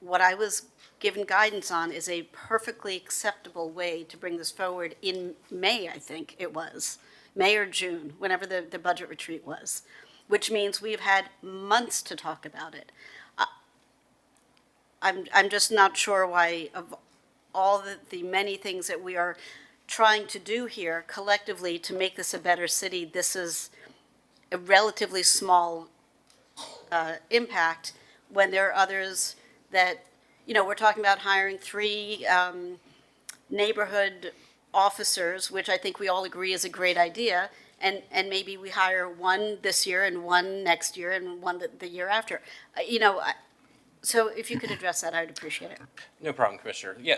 what I was given guidance on is a perfectly acceptable way to bring this forward in May, I think it was. May or June, whenever the budget retreat was, which means we've had months to talk about it. I'm just not sure why, of all the many things that we are trying to do here collectively to make this a better city, this is a relatively small impact, when there are others that, we're talking about hiring 3 neighborhood officers, which I think we all agree is a great idea, and maybe we hire 1 this year and 1 next year and 1 the year after. So if you could address that, I would appreciate it. No problem, Commissioner. Yeah,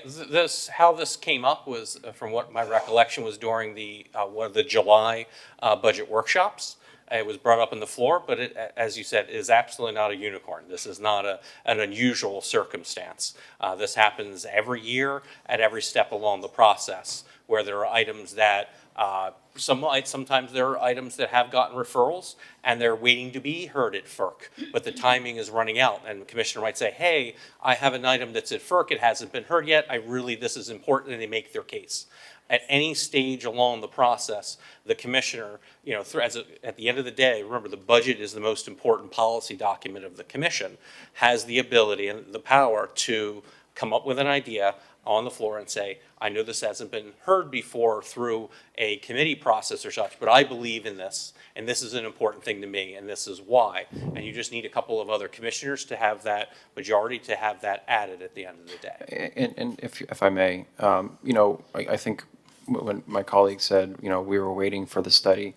how this came up was, from what my recollection was, during one of the July budget workshops. It was brought up on the floor, but it, as you said, is absolutely not a unicorn. This is not an unusual circumstance. This happens every year at every step along the process, where there are items that sometimes there are items that have gotten referrals and they're waiting to be heard at FERC, but the timing is running out, and the commissioner might say, hey, I have an item that's at FERC, it hasn't been heard yet, this is important, and they make their case. At any stage along the process, the commissioner, at the end of the day, remember, the budget is the most important policy document of the commission, has the ability and the power to come up with an idea on the floor and say, I know this hasn't been heard before through a committee process or such, but I believe in this, and this is an important thing to me, and this is why. And you just need a couple of other commissioners to have that majority, to have that added at the end of the day. And if I may, I think when my colleague said, we were waiting for the study,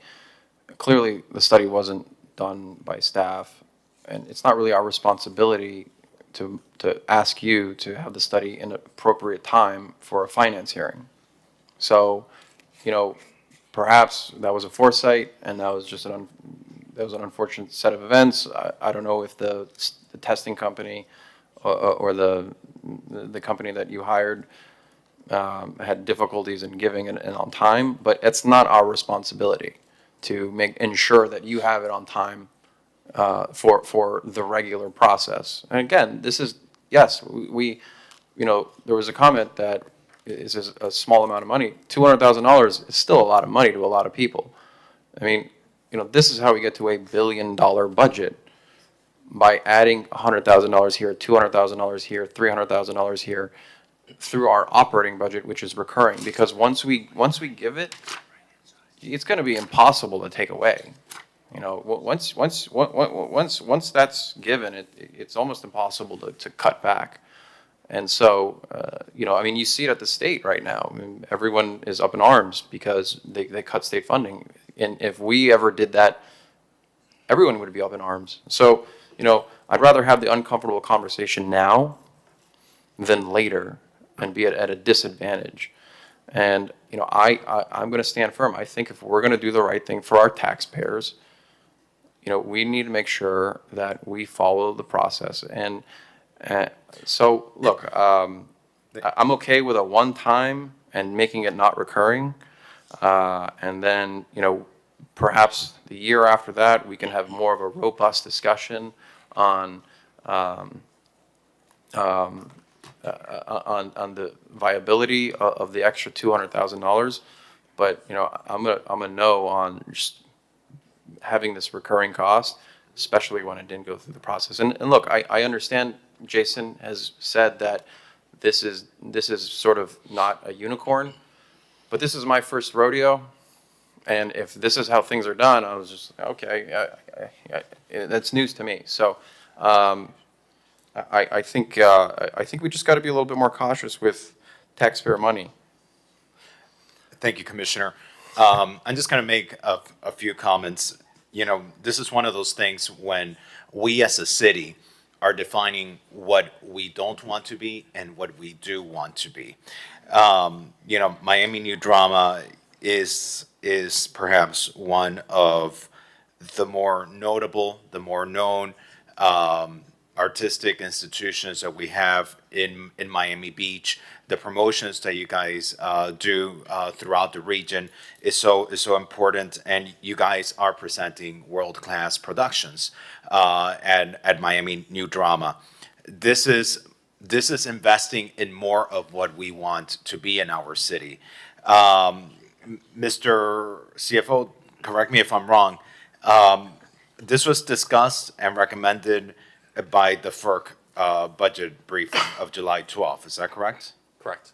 clearly the study wasn't done by staff, and it's not really our responsibility to ask you to have the study in an appropriate time for a finance hearing. So, perhaps that was a foresight, and that was just an unfortunate set of events. I don't know if the testing company or the company that you hired had difficulties in giving it on time, but it's not our responsibility to ensure that you have it on time for the regular process. And again, this is yes, there was a comment that is a small amount of money. $200,000 is still a lot of money to a lot of people. I mean, this is how we get to $1 billion budget, by adding $100,000 here, $200,000 here, $300,000 here, through our operating budget, which is recurring. Because once we give it, it's going to be impossible to take away. Once that's given, it's almost impossible to cut back. And so, you see it at the state right now. I mean, everyone is up in arms because they cut state funding. And if we ever did that, everyone would be up in arms. So, I'd rather have the uncomfortable conversation now than later and be at a disadvantage. And, I'm going to stand firm. I think if we're going to do the right thing for our taxpayers, we need to make sure that we follow the process. And so, look, I'm okay with a one-time and making it not recurring. And then, perhaps the year after that, we can have more of a robust discussion on the viability of the extra $200,000. But, I'm a no on just having this recurring cost, especially when it didn't go through the process. And look, I understand Jason has said that this is sort of not a unicorn, but this is my first rodeo. And if this is how things are done, I was just, okay, that's news to me. So I think we just got to be a little bit more cautious with taxpayer money. Thank you, Commissioner. I'm just going to make a few comments. This is one of those things when we as a city are defining what we don't want to be and what we do want to be. Miami New Drama is perhaps one of the more notable, the more known artistic institutions that we have in Miami Beach. The promotions that you guys do throughout the region is so important, and you guys are presenting world-class productions at Miami New Drama. This is investing in more of what we want to be in our city. Mr. CFO, correct me if I'm wrong. This was discussed and recommended by the FERC budget briefing of July 12th. Is that correct? Correct.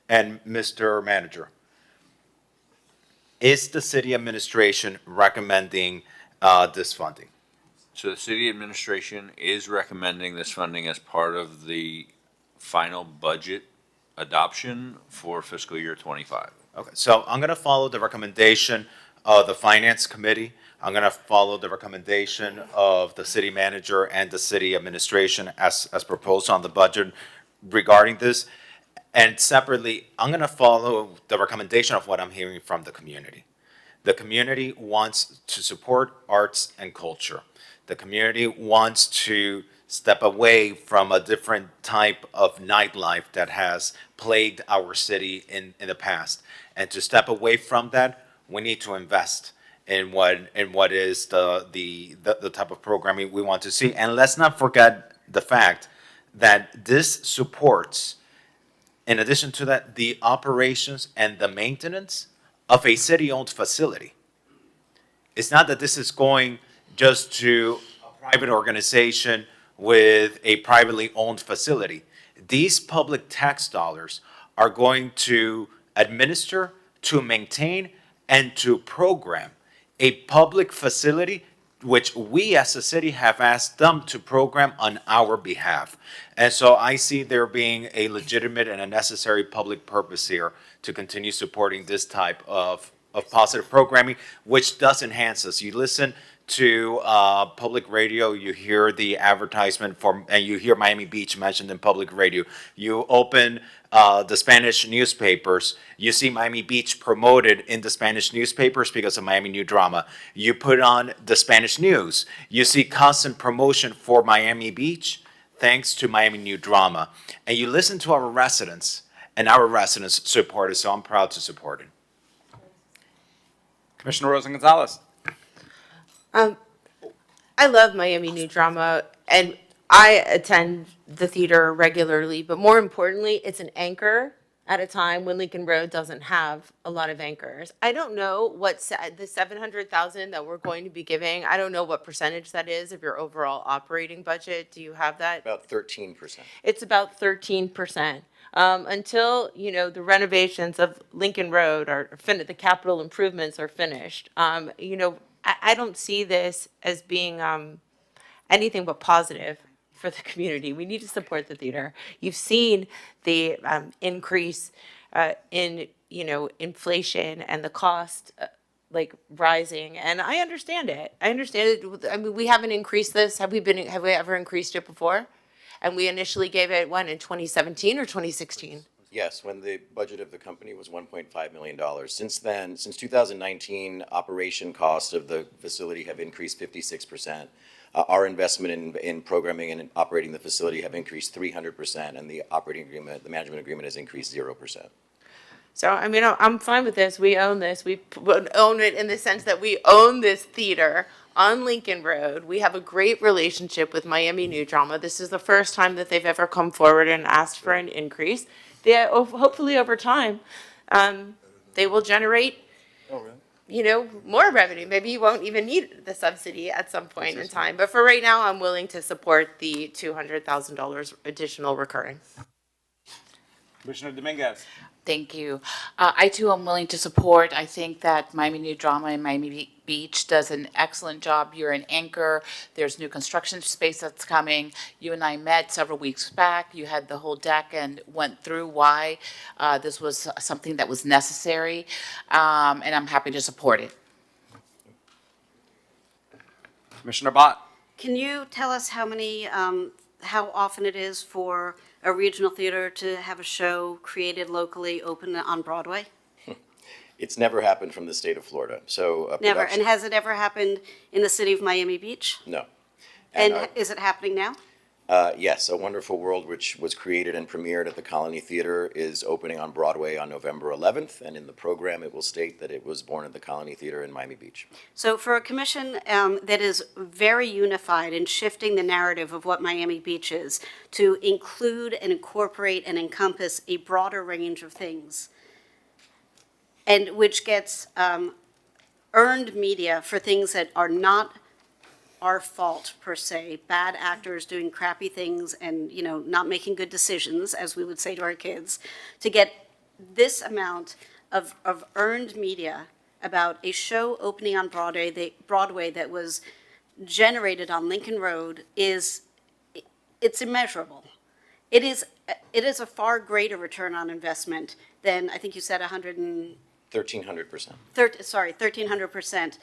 And Mr. Manager, is the city administration recommending this funding? So the city administration is recommending this funding as part of the final budget adoption for fiscal year 25. Okay, so I'm going to follow the recommendation of the Finance Committee. I'm going to follow the recommendation of the city manager and the city administration as proposed on the budget regarding this. And separately, I'm going to follow the recommendation of what I'm hearing from the community. The community wants to support arts and culture. The community wants to step away from a different type of nightlife that has plagued our city in the past. And to step away from that, we need to invest in what is the type of programming we want to see. And let's not forget the fact that this supports, in addition to that, the operations and the maintenance of a city-owned facility. It's not that this is going just to a private organization with a privately owned facility. These public tax dollars are going to administer, to maintain, and to program a public facility which we as a city have asked them to program on our behalf. And so I see there being a legitimate and a necessary public purpose here to continue supporting this type of positive programming, which does enhance us. You listen to public radio, you hear the advertisement and you hear Miami Beach mentioned in public radio. You open the Spanish newspapers, you see Miami Beach promoted in the Spanish newspapers because of Miami New Drama. You put on the Spanish news, you see constant promotion for Miami Beach thanks to Miami New Drama. And you listen to our residents, and our residents support it, so I'm proud to support it. Commissioner Rosen-Gonzalez. I love Miami New Drama, and I attend the theater regularly, but more importantly, it's an anchor at a time when Lincoln Road doesn't have a lot of anchors. I don't know what the 700,000 that we're going to be giving. I don't know what percentage that is of your overall operating budget. Do you have that? About 13%. It's about 13%. Until, the renovations of Lincoln Road the capital improvements are finished. I don't see this as being anything but positive for the community. We need to support the theater. You've seen the increase in, inflation and the cost rising, and I understand it. I understand it. I mean, we haven't increased this. Have we ever increased it before? And we initially gave it, in 2017 or 2016? Yes, when the budget of the company was $1.5 million. Since then, since 2019, operation costs of the facility have increased 56%. Our investment in programming and operating the facility have increased 300%, and the management agreement has increased 0%. So, I mean, I'm fine with this. We own this. We own it in the sense that we own this theater on Lincoln Road. We have a great relationship with Miami New Drama. This is the first time that they've ever come forward and asked for an increase. Hopefully over time, they will generate, more revenue. Maybe you won't even need the subsidy at some point in time. But for right now, I'm willing to support the $200,000 additional recurring. Commissioner Dominguez. Thank you. I too am willing to support. I think that Miami New Drama in Miami Beach does an excellent job. You're an anchor. There's new construction space that's coming. You and I met several weeks back. You had the whole deck and went through why this was something that was necessary, and I'm happy to support it. Commissioner Bott. Can you tell us how often it is for a regional theater to have a show created locally open on Broadway? It's never happened from the state of Florida. So Never. And has it ever happened in the city of Miami Beach? No. And is it happening now? Yes, A Wonderful World, which was created and premiered at the Colony Theater, is opening on Broadway on November 11th, and in the program it will state that it was born at the Colony Theater in Miami Beach. So for a commission that is very unified in shifting the narrative of what Miami Beach is to include and incorporate and encompass a broader range of things, and which gets earned media for things that are not our fault per se, bad actors doing crappy things and, not making good decisions, as we would say to our kids, to get this amount of earned media about a show opening on Broadway that was generated on Lincoln Road it's immeasurable. It is a far greater return on investment than, I think you said 1,300%. 1,300%.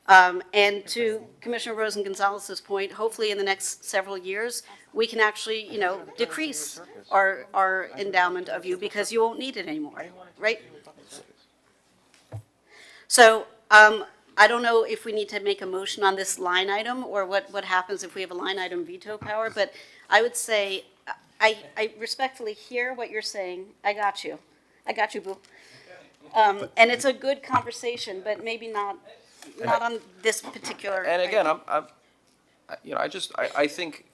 And to Commissioner Rosen Gonzalez's point, hopefully in the next several years, we can actually, decrease our endowment of you because you won't need it anymore, right? So I don't know if we need to make a motion on this line item or what happens if we have a line item veto power, but I would say, I respectfully hear what you're saying. I got you, boo. And it's a good conversation, but maybe not on this particular. And again, I think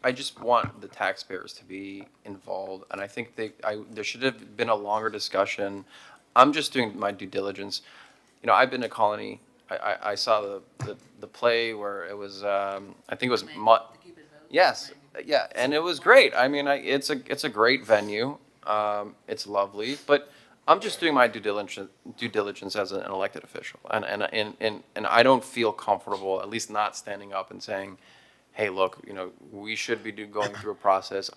I just want the taxpayers to be involved, and I think there should have been a longer discussion. I'm just doing my due diligence. I've been to Colony. I saw the play where it was. I think it was. Yes, yeah, and it was great. I mean, it's a great venue. It's lovely, but I'm just doing my due diligence as an elected official, and I don't feel comfortable, at least not standing up and saying, "Hey, look, we should be going through a process."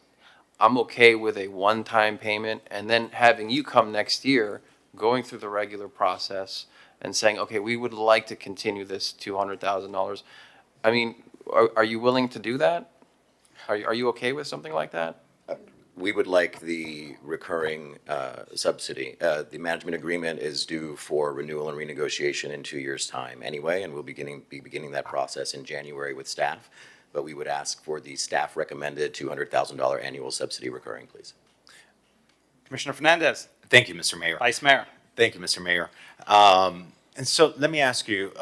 I'm okay with a one-time payment, and then having you come next year, going through the regular process, and saying, "Okay, we would like to continue this $200,000." I mean, are you willing to do that? Are you okay with something like that? We would like the recurring subsidy. The management agreement is due for renewal and renegotiation in 2 years' time anyway, and we'll be beginning that process in January with staff. But we would ask for the staff-recommended $200,000 annual subsidy recurring, please. Commissioner Fernandez. Thank you, Mr. Mayor. Vice Mayor. Thank you, Mr. Mayor. And so let me ask you,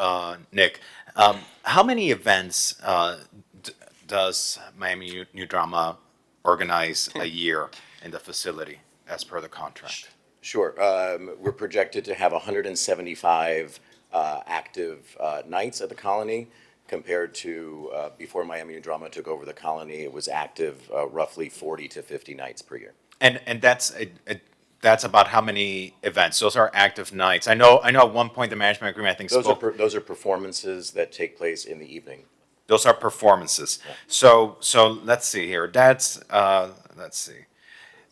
Nick, how many events does Miami New Drama organize a year in the facility as per the contract? Sure. We're projected to have 175 active nights at the Colony compared to before Miami New Drama took over the Colony. It was active roughly 40 to 50 nights per year. And that's about how many events? Those are active nights. I know at one point the management agreement, I think, Those are performances that take place in the evening. those are performances. So let's see here. That's let's see.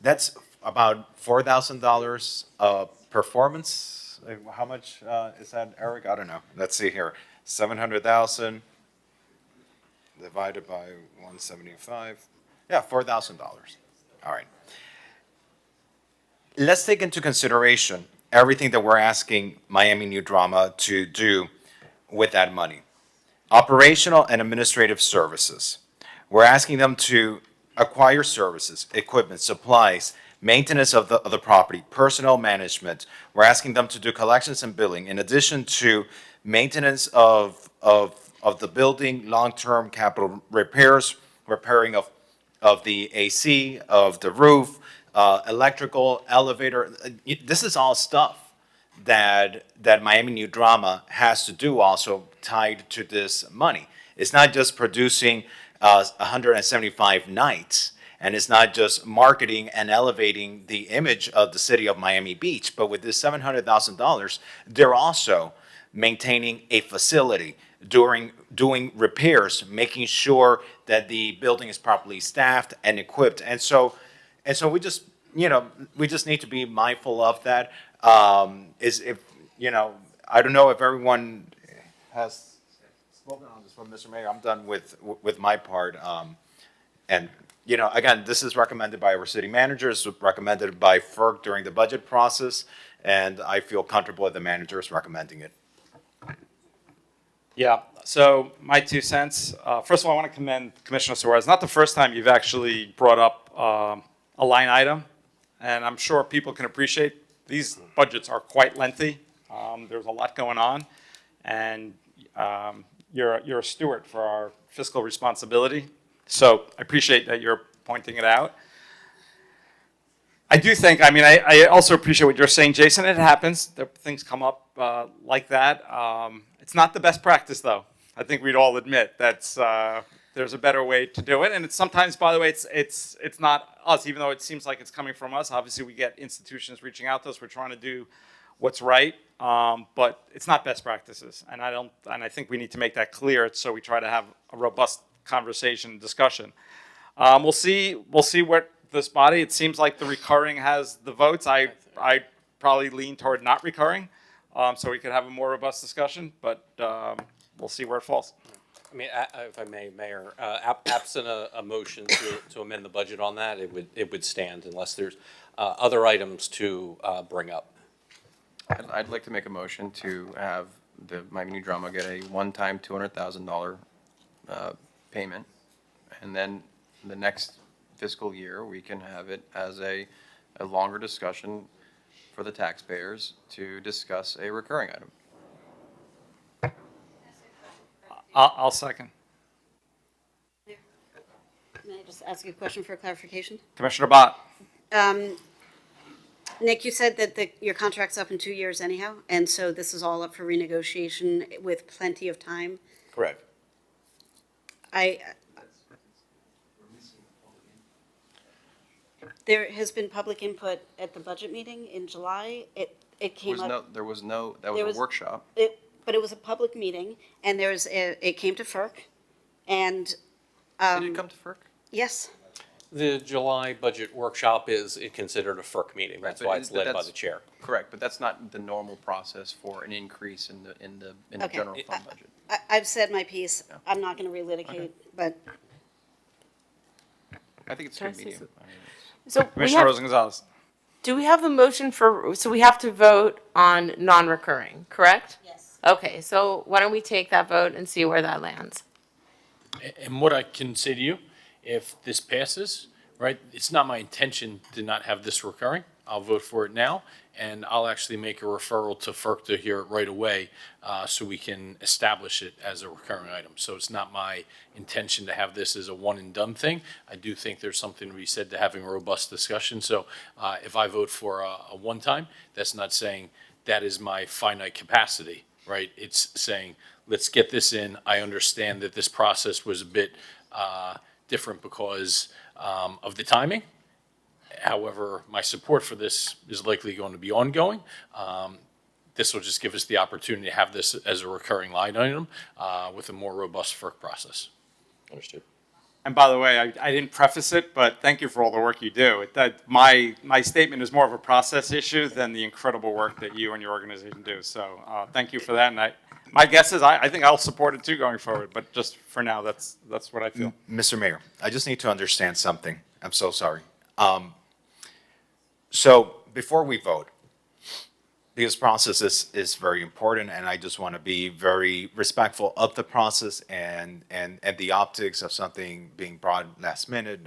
That's about $4,000 a performance. How much is that, Eric? I don't know. Let's see here. 700,000 divided by 175. Yeah, $4,000. All right. Let's take into consideration everything that we're asking Miami New Drama to do with that money. Operational and administrative services. We're asking them to acquire services, equipment, supplies, maintenance of the property, personnel management. We're asking them to do collections and billing, in addition to maintenance of the building, long-term capital repairs, repairing of the AC, of the roof, electrical, elevator. This is all stuff that Miami New Drama has to do also tied to this money. It's not just producing 175 nights, and it's not just marketing and elevating the image of the city of Miami Beach, but with this $700,000, they're also maintaining a facility, doing repairs, making sure that the building is properly staffed and equipped. And so we just need to be mindful of that. I don't know if everyone has spoken on this one, Mr. Mayor. I'm done with my part. And again, this is recommended by our city managers, recommended by FERC during the budget process, and I feel comfortable that the manager is recommending it. Yeah, so my 2 cents. First of all, I want to commend Commissioner Suarez. Not the first time you've actually brought up a line item, and I'm sure people can appreciate these budgets are quite lengthy. There's a lot going on, and you're a steward for our fiscal responsibility. So I appreciate that you're pointing it out. I do think, I also appreciate what you're saying, Jason. It happens. Things come up like that. It's not the best practice, though. I think we'd all admit that's there's a better way to do it. And it's sometimes, by the way, it's not us, even though it seems like it's coming from us. Obviously, we get institutions reaching out to us. We're trying to do what's right, but it's not best practices. And I think we need to make that clear, so we try to have a robust conversation, discussion. We'll see what this body. It seems like the recurring has the votes. I probably lean toward not recurring, so we could have a more robust discussion. But we'll see where it falls. If I may, Mayor, absent a motion to amend the budget on that, it would stand unless there's other items to bring up. I'd like to make a motion to have the Miami New Drama get a one-time $200,000 payment, and then the next fiscal year we can have it as a longer discussion for the taxpayers to discuss a recurring item. I'll second. May I just ask you a question for clarification? Commissioner Bott. Nick, you said that your contract's up in 2 years anyhow, and so this is all up for renegotiation with plenty of time. Correct. There has been public input at the budget meeting in July. It came up. That was a workshop. But it was a public meeting, and it came to FERC, and. Did it come to FERC? Yes. The July budget workshop is considered a FERC meeting. That's why it's led by the chair. Correct, but that's not the normal process for an increase in the Okay. general fund budget. I've said my piece. I'm not going to relitigate, but. I think it's good medium. So Commissioner Rosen-Gonzalez. do we have the motion so we have to vote on non-recurring, correct? Yes. Okay, so why don't we take that vote and see where that lands? And what I can say to you, if this passes, right, it's not my intention to not have this recurring. I'll vote for it now, and I'll actually make a referral to FERC to hear it right away, so we can establish it as a recurring item. So it's not my intention to have this as a one and done thing. I do think there's something to be said to having a robust discussion. So if I vote for a one time, that's not saying that is my finite capacity, right? It's saying, let's get this in. I understand that this process was a bit different because of the timing. However, my support for this is likely going to be ongoing. This will just give us the opportunity to have this as a recurring line item with a more robust FERC process. Understood. And by the way, I didn't preface it, but thank you for all the work you do. My statement is more of a process issue than the incredible work that you and your organization do. So thank you for that. And my guess is I think I'll support it too going forward. But just for now, that's what I feel. Mr. Mayor, I just need to understand something. I'm so sorry. So before we vote, because process is very important, and I just want to be very respectful of the process and the optics of something being brought last minute,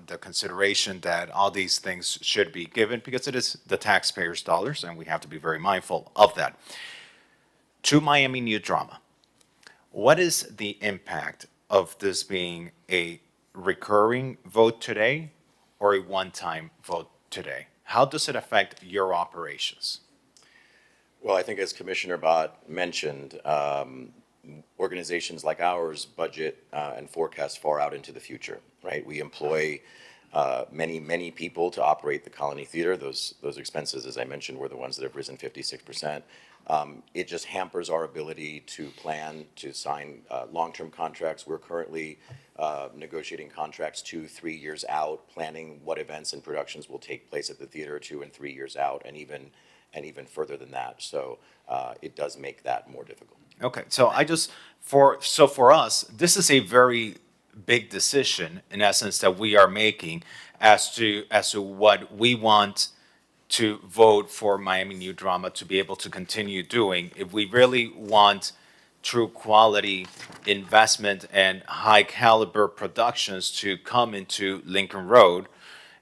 the consideration that all these things should be given, because it is the taxpayers' dollars, and we have to be very mindful of that. To Miami New Drama, what is the impact of this being a recurring vote today or a one-time vote today? How does it affect your operations? Well, I think as Commissioner Bott mentioned, organizations like ours budget and forecast far out into the future, right? We employ many people to operate the Colony Theater. Those expenses, as I mentioned, were the ones that have risen 56%. It just hampers our ability to plan, to sign long-term contracts. We're currently negotiating contracts 2-3 years out, planning what events and productions will take place at the theater 2 and 3 years out, and even further than that. So it does make that more difficult. Okay, so for us, this is a very big decision in essence that we are making as to what we want to vote for Miami New Drama to be able to continue doing. If we really want true quality investment and high caliber productions to come into Lincoln Road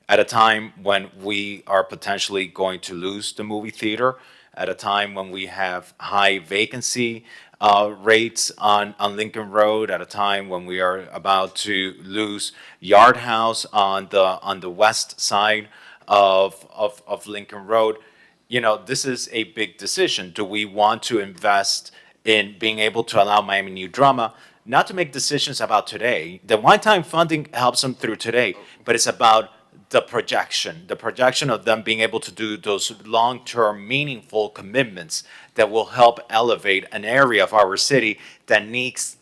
at a time when we are potentially going to lose the movie theater, at a time when we have high vacancy rates on Lincoln Road, at a time when we are about to lose Yard House on the west side of Lincoln Road. You know, this is a big decision. Do we want to invest in being able to allow Miami New Drama not to make decisions about today? The one-time funding helps them through today, but it's about the projection of them being able to do those long-term meaningful commitments that will help elevate an area of our city that needs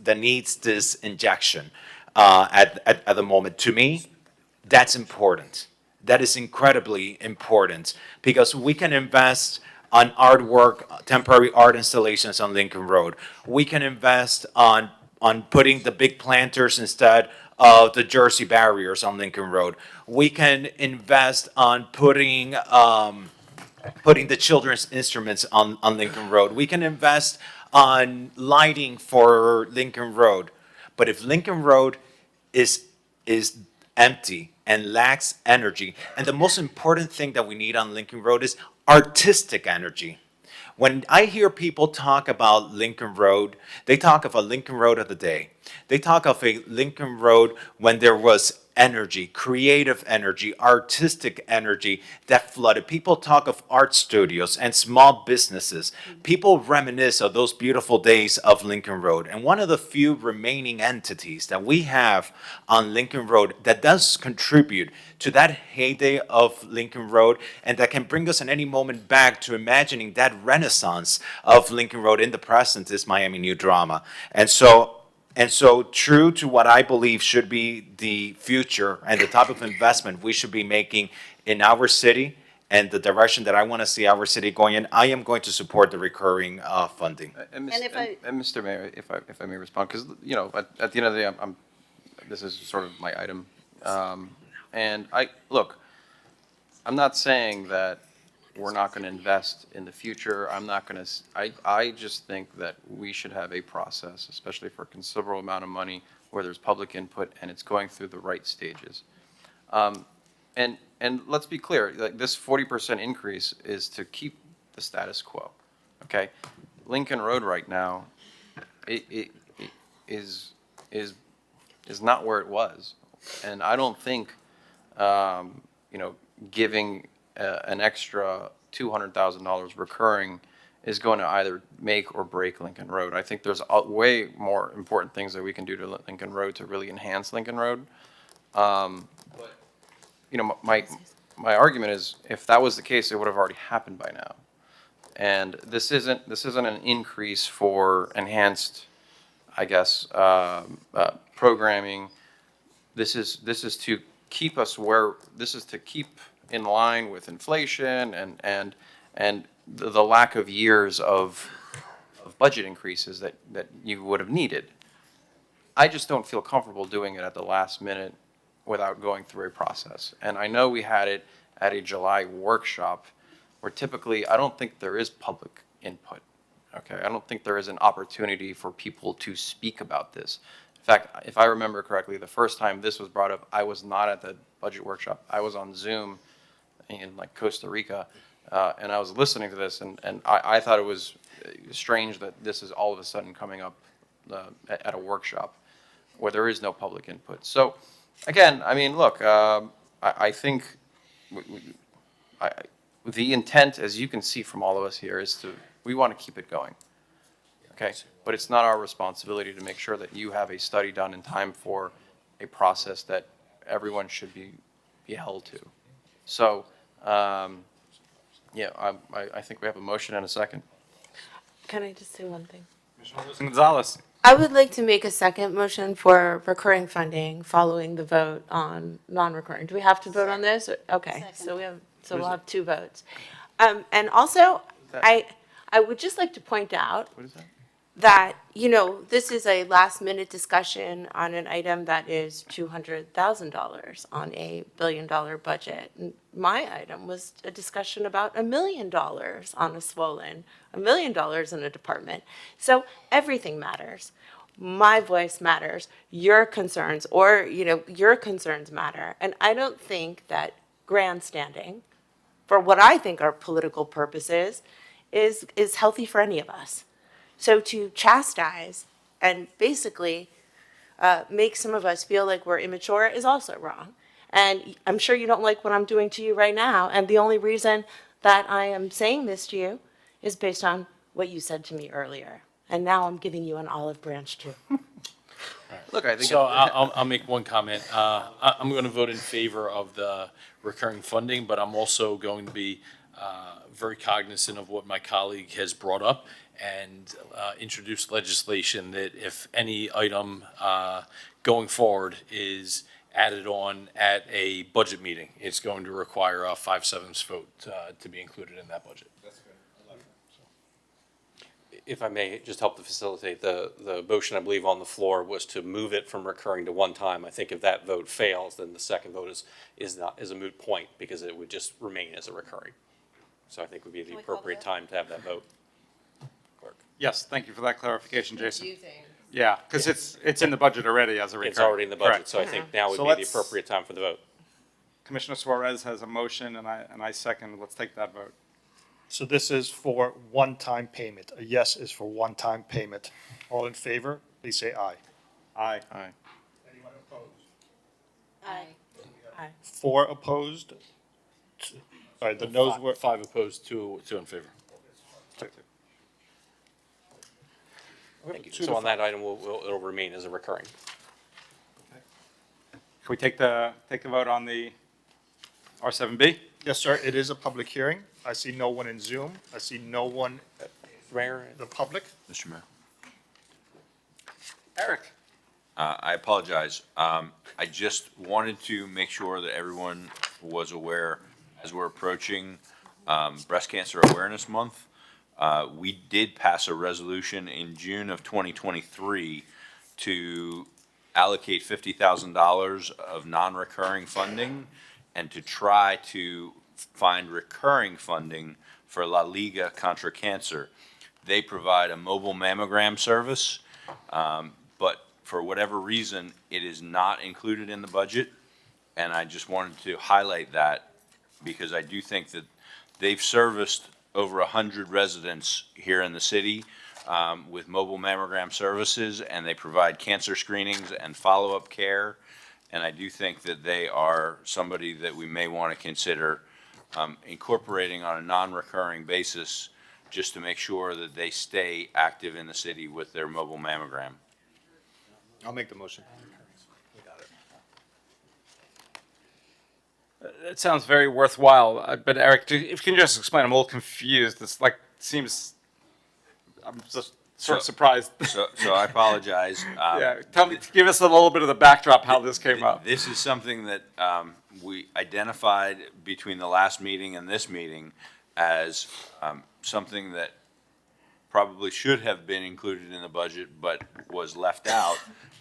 this injection at the moment. To me, that's important. That is incredibly important, because we can invest on artwork, temporary art installations on Lincoln Road. We can invest on putting the big planters instead of the Jersey barriers on Lincoln Road. We can invest on putting the children's instruments on Lincoln Road. We can invest on lighting for Lincoln Road. But if Lincoln Road is empty and lacks energy, and the most important thing that we need on Lincoln Road is artistic energy. When I hear people talk about Lincoln Road, they talk of a Lincoln Road of the day. They talk of a Lincoln Road when there was energy, creative energy, artistic energy that flooded. People talk of art studios and small businesses. People reminisce of those beautiful days of Lincoln Road. And one of the few remaining entities that we have on Lincoln Road that does contribute to that heyday of Lincoln Road and that can bring us at any moment back to imagining that renaissance of Lincoln Road in the present is Miami New Drama. And so true to what I believe should be the future and the type of investment we should be making in our city and the direction that I want to see our city going in, I am going to support the recurring funding. And Mr. Mayor, if I may respond, because, you know, at the end of the day, this is sort of my item. And look, I'm not saying that we're not going to invest in the future. I'm not going to, I just think that we should have a process, especially for a considerable amount of money, where there's public input and it's going through the right stages. And and let's be clear, like this 40% increase is to keep the status quo, okay? Lincoln Road right now, it is not where it was. And I don't think, you know, giving an extra $200,000 recurring is going to either make or break Lincoln Road. I think there's way more important things that we can do to Lincoln Road to really enhance Lincoln Road. You know, my argument is, if that was the case, it would have already happened by now. And this isn't an increase for enhanced, I guess, programming. This is to keep us to keep in line with inflation and the lack of years of budget increases that you would have needed. I just don't feel comfortable doing it at the last minute without going through a process. And I know we had it at a July workshop where typically I don't think there is public input. Okay, I don't think there is an opportunity for people to speak about this. In fact, if I remember correctly, the first time this was brought up, I was not at the budget workshop. I was on Zoom in like Costa Rica, and I was listening to this, and I thought it was strange that this is all of a sudden coming up at a workshop where there is no public input. So, again, I mean, look, I think the intent, as you can see from all of us here, is we want to keep it going. Okay, but it's not our responsibility to make sure that you have a study done in time for a process that everyone should be held to. So, yeah, I think we have a motion and a second. Can I just say one thing? Commissioner Gonzalez. I would like to make a second motion for recurring funding following the vote on non-recurring. Do we have to vote on this? Okay, so we'll have two votes. And also, I would just like to point out that, you know, this is a last-minute discussion on an item that is $200,000 on a billion-dollar budget. And my item was a discussion about $1 million on a swollen, $1 million in a department. So everything matters. My voice matters. Your concerns, or, you know, your concerns matter. And I don't think that grandstanding, for what I think are political purposes, is healthy for any of us. So to chastise and basically make some of us feel like we're immature is also wrong. And I'm sure you don't like what I'm doing to you right now. And the only reason that I am saying this to you is based on what you said to me earlier. And now I'm giving you an olive branch too. Look, I think so. I'll make one comment. I'm going to vote in favor of the recurring funding, but I'm also going to be very cognizant of what my colleague has brought up and introduce legislation that if any item going forward is added on at a budget meeting, it's going to require a 5/7 vote to be included in that budget. If I may just help to facilitate, the motion, I believe, on the floor was to move it from recurring to one time. I think if that vote fails, then the second vote is a moot point because it would just remain as a recurring. So I think would be the appropriate time to have that vote. Clerk. Yes, thank you for that clarification, Jason. Confusing. Yeah, because it's in the budget already as a recurring. It's already in the budget, Correct. so I think now would So be the let's- appropriate time for the vote. Commissioner Suarez has a motion, and I second. Let's take that vote. So this is for one-time payment. A yes is for one-time payment. All in favor, please say aye. Aye. Aye. Anyone opposed? Aye. 4 opposed. Sorry, the noes were, 5 opposed, 2 in favor. Thank you. So on that item, it'll remain as a recurring. Can we take the vote on the R7B? yes, sir, it is a public hearing. I see no one in Zoom. I see no one Mayor? in the public. Mr. Mayor. Eric. I apologize. I just wanted to make sure that everyone was aware, as we're approaching Breast Cancer Awareness Month, we did pass a resolution in June of 2023 to allocate $50,000 of non-recurring funding and to try to find recurring funding for La Liga Contra Cancer. They provide a mobile mammogram service, but for whatever reason, it is not included in the budget. And I just wanted to highlight that because I do think that they've serviced over 100 residents here in the city with mobile mammogram services, and they provide cancer screenings and follow-up care. And I do think that they are somebody that we may want to consider incorporating on a non-recurring basis, just to make sure that they stay active in the city with their mobile mammogram. I'll make the motion. It sounds very worthwhile, but Eric, if you can just explain, I'm a little confused. It's like, seems, I'm just sort of surprised. So I apologize. Yeah, give us a little bit of the backdrop how this came up. This is something that we identified between the last meeting and this meeting as something that probably should have been included in the budget, but was left out.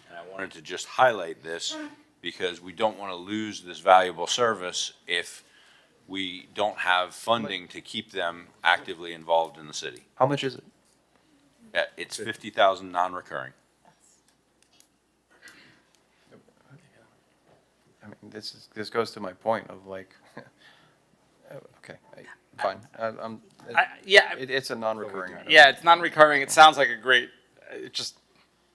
And I wanted to just highlight this because we don't want to lose this valuable service if we don't have funding to keep them actively involved in the city. How much is it? It's 50,000 non-recurring. I mean, this goes to my point of like, okay, fine. Yeah. It's a non-recurring item. Yeah, it's non-recurring. It sounds like a great, it just,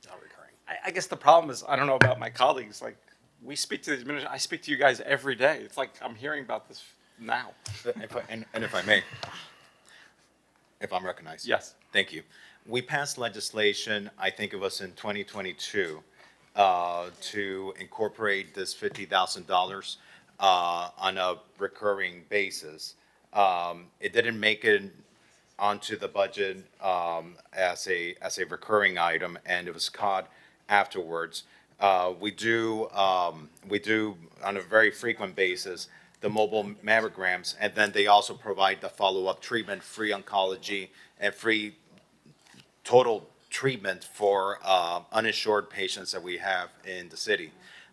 not recurring. I guess the problem is, I don't know about my colleagues, like, we speak to the administration, I speak to you guys every day. It's like, I'm hearing about this now. And if I may, if I'm recognized. Yes. Thank you. We passed legislation, I think it was in 2022, to incorporate this $50,000 on a recurring basis. It didn't make it onto the budget as a recurring item, and it was caught afterwards. We do on a very frequent basis the mobile mammograms, and then they also provide the follow-up treatment, free oncology, and free total treatment for uninsured patients that we have in the city.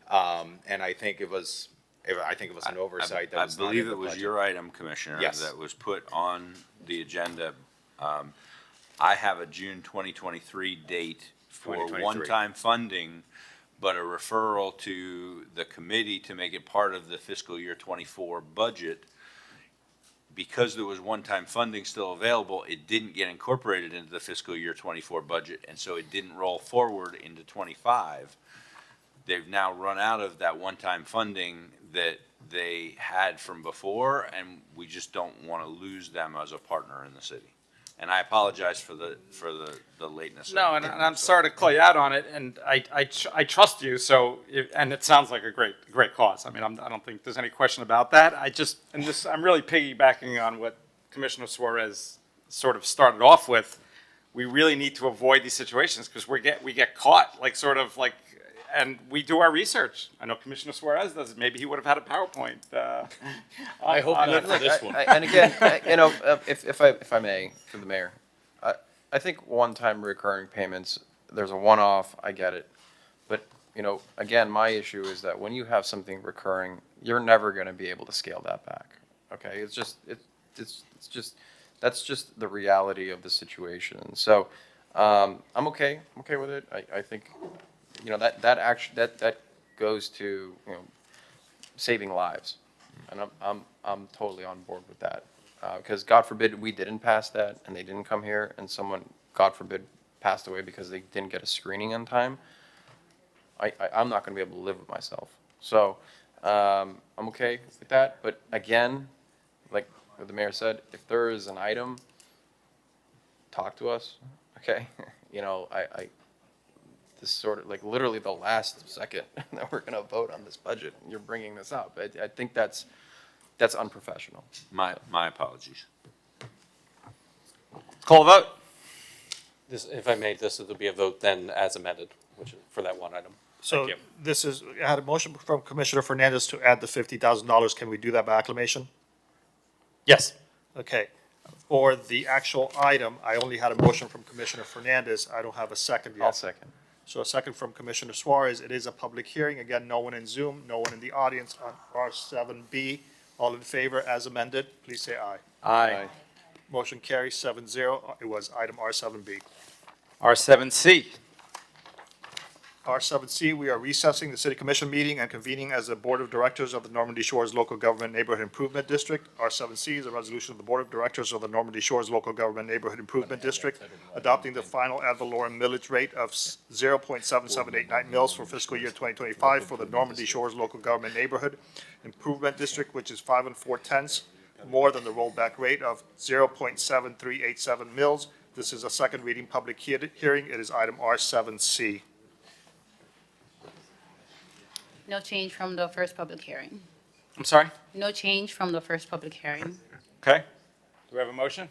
And I think it was an oversight that was not in I believe the it was budget. your item, Commissioner, Yes. that was put on the agenda. I have a June 2023 date for 2023. one-time funding, but a referral to the committee to make it part of the fiscal year 24 budget. Because there was one-time funding still available, it didn't get incorporated into the fiscal year 24 budget, and so it didn't roll forward into 25. They've now run out of that one-time funding that they had from before, and we just don't want to lose them as a partner in the city. And I apologize for the lateness. No, and I'm sorry to call you out on it, and I trust you, so, and it sounds like a great cause. I mean, I don't think there's any question about that. I'm really piggybacking on what Commissioner Suarez sort of started off with. We really need to avoid these situations because we get caught, like, sort of like, and we do our research. I know Commissioner Suarez does it. Maybe he would have had a PowerPoint. I hope not for this one. And again, if I may, for the mayor, I think one-time recurring payments, there's a one-off, I get it. But, again, my issue is that when you have something recurring, you're never going to be able to scale that back. Okay, it's just that's just the reality of the situation. So, I'm okay with it. I think, that goes to, saving lives. And I'm totally on board with that. Because God forbid we didn't pass that and they didn't come here and someone, God forbid, passed away because they didn't get a screening on time. I'm not going to be able to live with myself. So I'm okay with that. But again, like what the mayor said, if there is an item, talk to us. Okay. This sort of like literally the last second that we're going to vote on this budget. You're bringing this up. I think that's unprofessional. My apologies. Call a vote. If I may, this will be a vote then as amended, which for that one item. So Thank you. I had a motion from Commissioner Fernandez to add the $50,000. Can we do that by acclamation? Yes. Okay. For the actual item, I only had a motion from Commissioner Fernandez. I don't have a second yet. I'll second. So a second from Commissioner Suarez. It is a public hearing. Again, no one in Zoom, no one in the audience on R7B. All in favor as amended, please say aye. Aye. Motion carries 7-0. It was item R7B. R7C. R7C, we are recessing the city commission meeting and convening as the board of directors of the Normandy Shores Local Government Neighborhood Improvement District. R7C is a resolution of the board of directors of the Normandy Shores Local Government Neighborhood Improvement District adopting the final ad valorem millage rate of 0.7789 mils for fiscal year 2025 for the Normandy Shores Local Government Neighborhood Improvement District, which is 5 4/10 more than the rollback rate of 0.7387 mils. This is a second reading public hearing. It is item R7C. No change from the first public hearing. I'm sorry? No change from the first public hearing. Okay. Do we have a motion?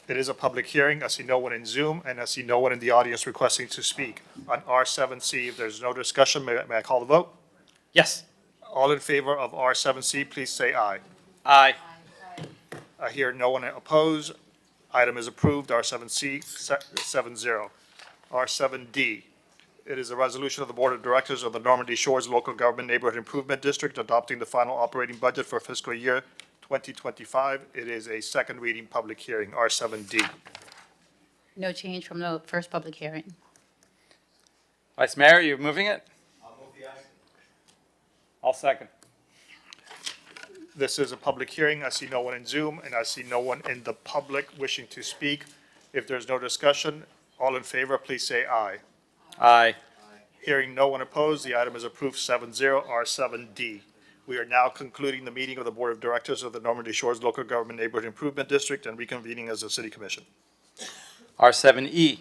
It is a public hearing. I see no one in Zoom, and I see no one in the audience requesting to speak. On R7C, if there's no discussion, may I call the vote? Yes. All in favor of R7C, please say aye. Aye. I hear no one oppose. Item is approved, R7C, 7-0. R7D, it is a resolution of the Board of Directors of the Normandy Shores Local Government Neighborhood Improvement District adopting the final operating budget for fiscal year 2025. It is a second reading public hearing, R7D. No change from the first public hearing. Vice Mayor, are you moving it? I'll move the item. I'll second. This is a public hearing. I see no one in Zoom, and I see no one in the public wishing to speak. If there's no discussion, all in favor, please say aye. Aye. Hearing no one opposed, the item is approved 7-0, R7D. We are now concluding the meeting of the Board of Directors of the Normandy Shores Local Government Neighborhood Improvement District and reconvening as a city commission. R7E.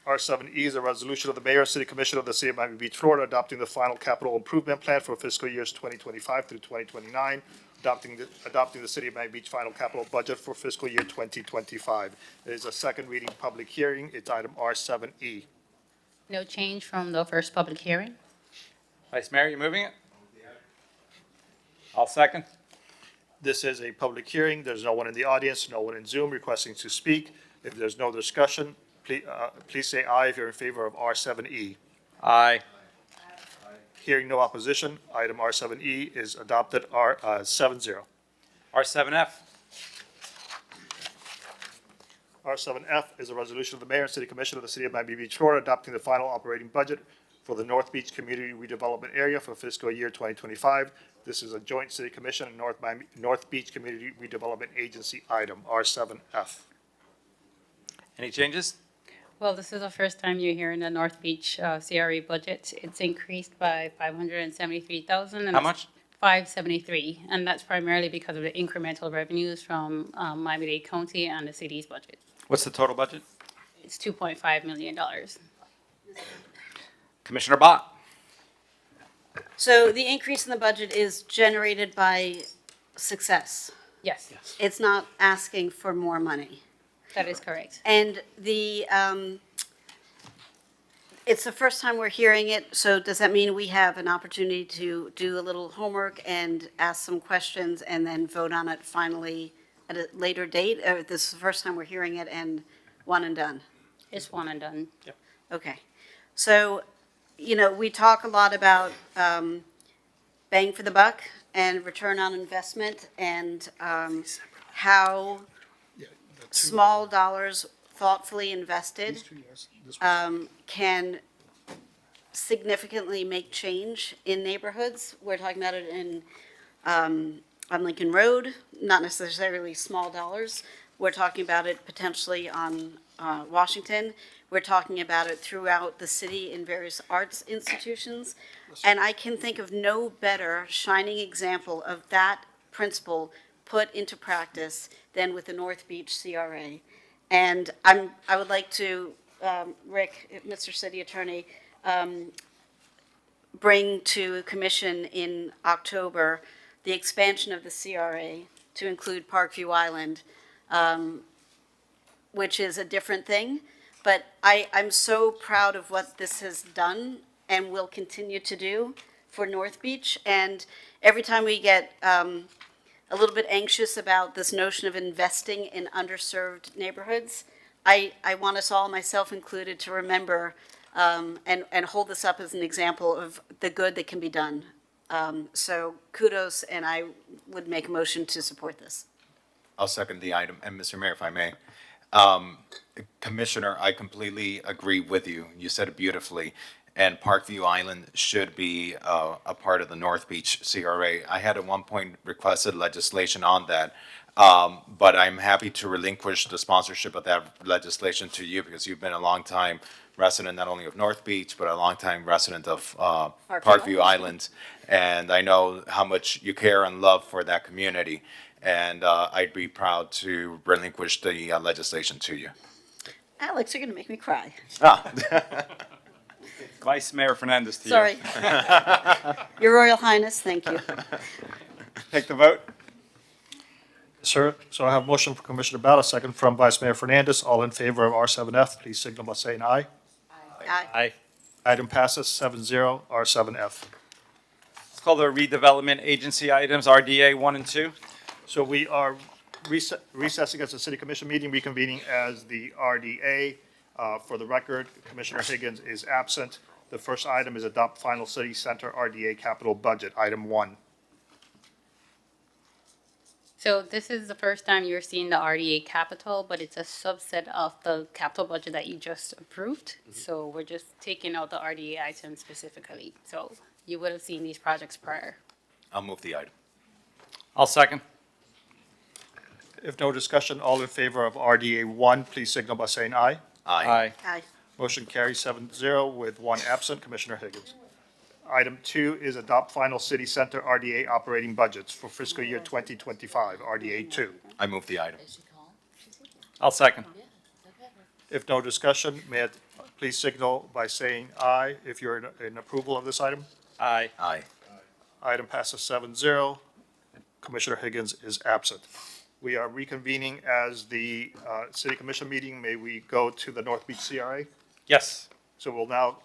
R7E is a resolution of the Mayor and City Commission of the City of Miami Beach, Florida, adopting the final capital improvement plan for fiscal years 2025 through 2029, adopting the City of Miami Beach final capital budget for fiscal year 2025. It is a second reading public hearing. It's item R7E. No change from the first public hearing. Vice Mayor, you moving it? I'll second. This is a public hearing. There's no one in the audience, no one in Zoom requesting to speak. If there's no discussion, please say aye if you're in favor of R7E. Aye. Hearing no opposition, item R7E is adopted, 7-0. R7F. R7F is a resolution of the Mayor and City Commission of the City of Miami Beach, Florida, adopting the final operating budget for the North Beach Community Redevelopment Area for fiscal year 2025. This is a joint City Commission and North Beach Community Redevelopment Agency item, R7F. Any changes? Well, this is the first time you're hearing the North Beach CRE budget. It's increased by $573,000. How much? 573, and that's primarily because of the incremental revenues from Miami-Dade County and the city's budget. What's the total budget? It's $2.5 million. Commissioner Bott. So the increase in the budget is generated by success. Yes, It's not asking for more money. that is correct. And it's the first time we're hearing it, so does that mean we have an opportunity to do a little homework and ask some questions and then vote on it finally at a later date? Or this is the first time we're hearing it and one and done? It's one and done. Okay. So, we talk a lot about bang for the buck and return on investment and how small dollars thoughtfully invested can significantly make change in neighborhoods. We're talking about it on Lincoln Road, not necessarily small dollars. We're talking about it potentially on Washington. We're talking about it throughout the city in various arts institutions. And I can think of no better shining example of that principle put into practice than with the North Beach CRA. And I would like to, Rick, Mr. City Attorney, bring to commission in October the expansion of the CRA to include Parkview Island, which is a different thing. But I'm so proud of what this has done and will continue to do for North Beach. And every time we get a little bit anxious about this notion of investing in underserved neighborhoods, I want us all, myself included, to remember and hold this up as an example of the good that can be done. So kudos, and I would make a motion to support this. I'll second the item. And Mr. Mayor, if I may, Commissioner, I completely agree with you. You said it beautifully. And Parkview Island should be a part of the North Beach CRA. I had at one point requested legislation on that. But I'm happy to relinquish the sponsorship of that legislation to you because you've been a long time resident, not only of North Beach, but a long time resident of Parkview Island. And I know how much you care and love for that community. And I'd be proud to relinquish the legislation to you. Alex, you're going to make me cry. Vice Mayor Fernandez to Sorry. Your Royal Highness, thank you. Take the vote. Sir, so I have a motion from Commissioner Bala, second from Vice Mayor Fernandez. All in favor of R7F, please signal by saying aye. Aye. Item passes 7-0, R7F. Let's call the redevelopment agency items, RDA 1 and 2. So we are recessing as a city commission meeting, reconvening as the RDA. For the record, Commissioner Higgins is absent. The first item is adopt final city center RDA capital budget, item 1. So this is the first time you're seeing the RDA capital, but it's a subset of the capital budget that you just approved. So we're just taking out the RDA items specifically. So you would have seen these projects prior. I'll move the item. I'll second. If no discussion, all in favor of RDA 1, please signal by saying aye. Aye. Aye. Motion carries 7-0 with 1 absent, Commissioner Higgins. Item 2 is adopt final city center RDA operating budgets for fiscal year 2025, RDA 2. I move the item. I'll second. If no discussion, may I please signal by saying aye if you're in approval of this item? Aye. Aye. Item passes 7-0. Commissioner Higgins is absent. We are reconvening as the city commission meeting. May we go to the North Beach CRA? Yes. So we'll now,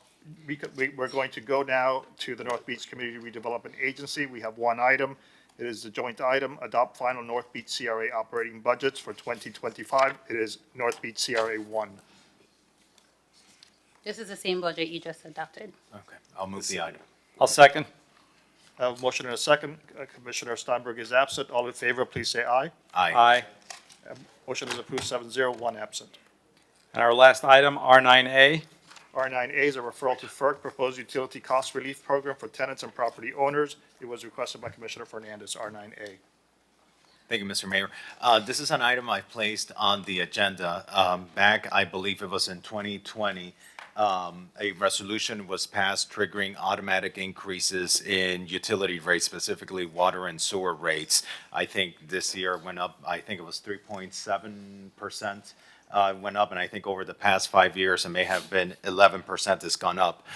we're going to go now to the North Beach Community Redevelopment Agency. We have one item. It is the joint item, adopt final North Beach CRA operating budgets for 2025. It is North Beach CRA 1. This is the same budget you just adopted. Okay, I'll move the item. I'll second. I have a motion and a second. Commissioner Steinberg is absent. All in favor, please say aye. Aye. Motion is approved 7-0, 1 absent. And our last item, R9A. R9A is a referral to FERC, Proposed Utility Cost Relief Program for Tenants and Property Owners. It was requested by Commissioner Fernandez, R9A. Thank you, Mr. Mayor. This is an item I placed on the agenda. Back, I believe it was in 2020, a resolution was passed triggering automatic increases in utility rates, specifically water and sewer rates. I think this year went up, I think it was 3.7%. Went up, and I think over the past 5 years, it may have been 11% has gone up.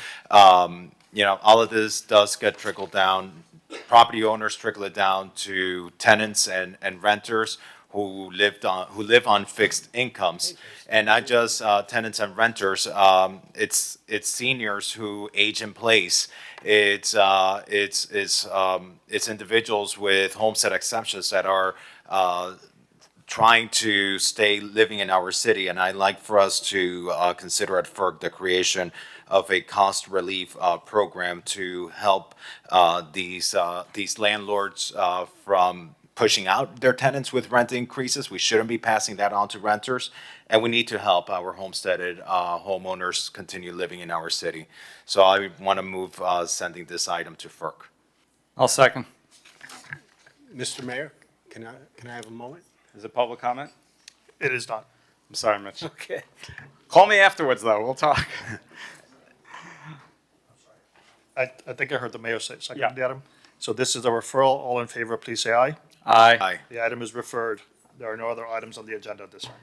You know, all of this does get trickled down. Property owners trickle it down to tenants and renters who live on fixed incomes, and not just tenants and renters. It's seniors who age in place. It's individuals with homestead exemptions that are trying to stay living in our city, and I'd like for us to consider at FERC the creation of a cost relief program to help these landlords from pushing out their tenants with rent increases. We shouldn't be passing that on to renters, and we need to help our homesteaded homeowners continue living in our city. So I want to move sending this item to FERC. I'll second. Mr. Mayor, can I have a moment? Is it public comment? It is not. I'm sorry, Mitch. Okay. Call me afterwards, though. We'll talk. I think I heard the mayor say second Yeah. the item. So this is a referral. All in favor, please say aye. Aye. Aye. The item is referred. There are no other items on the agenda at this time.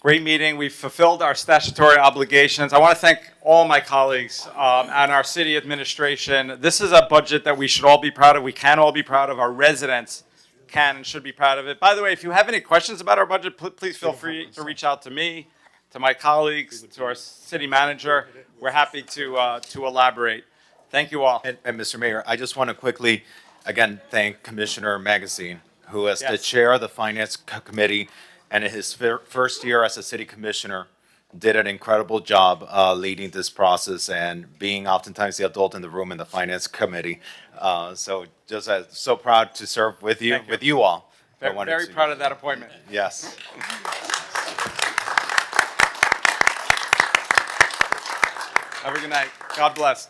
Great meeting. We've fulfilled our statutory obligations. I want to thank all my colleagues and our city administration. This is a budget that we should all be proud of. We can all be proud of. Our residents can and should be proud of it. By the way, if you have any questions about our budget, please feel free to reach out to me, to my colleagues, to our city manager. We're happy to elaborate. Thank you all. And Mr. Mayor, I just want to quickly, again, thank Commissioner Magazine, who as the Yes. chair of the Finance Committee and in his first year as a city commissioner, did an incredible job leading this process and being oftentimes the adult in the room in the Finance Committee. So just so proud to serve with you all. I wanted Very to- proud of that appointment. Yes. Have a good night. God bless.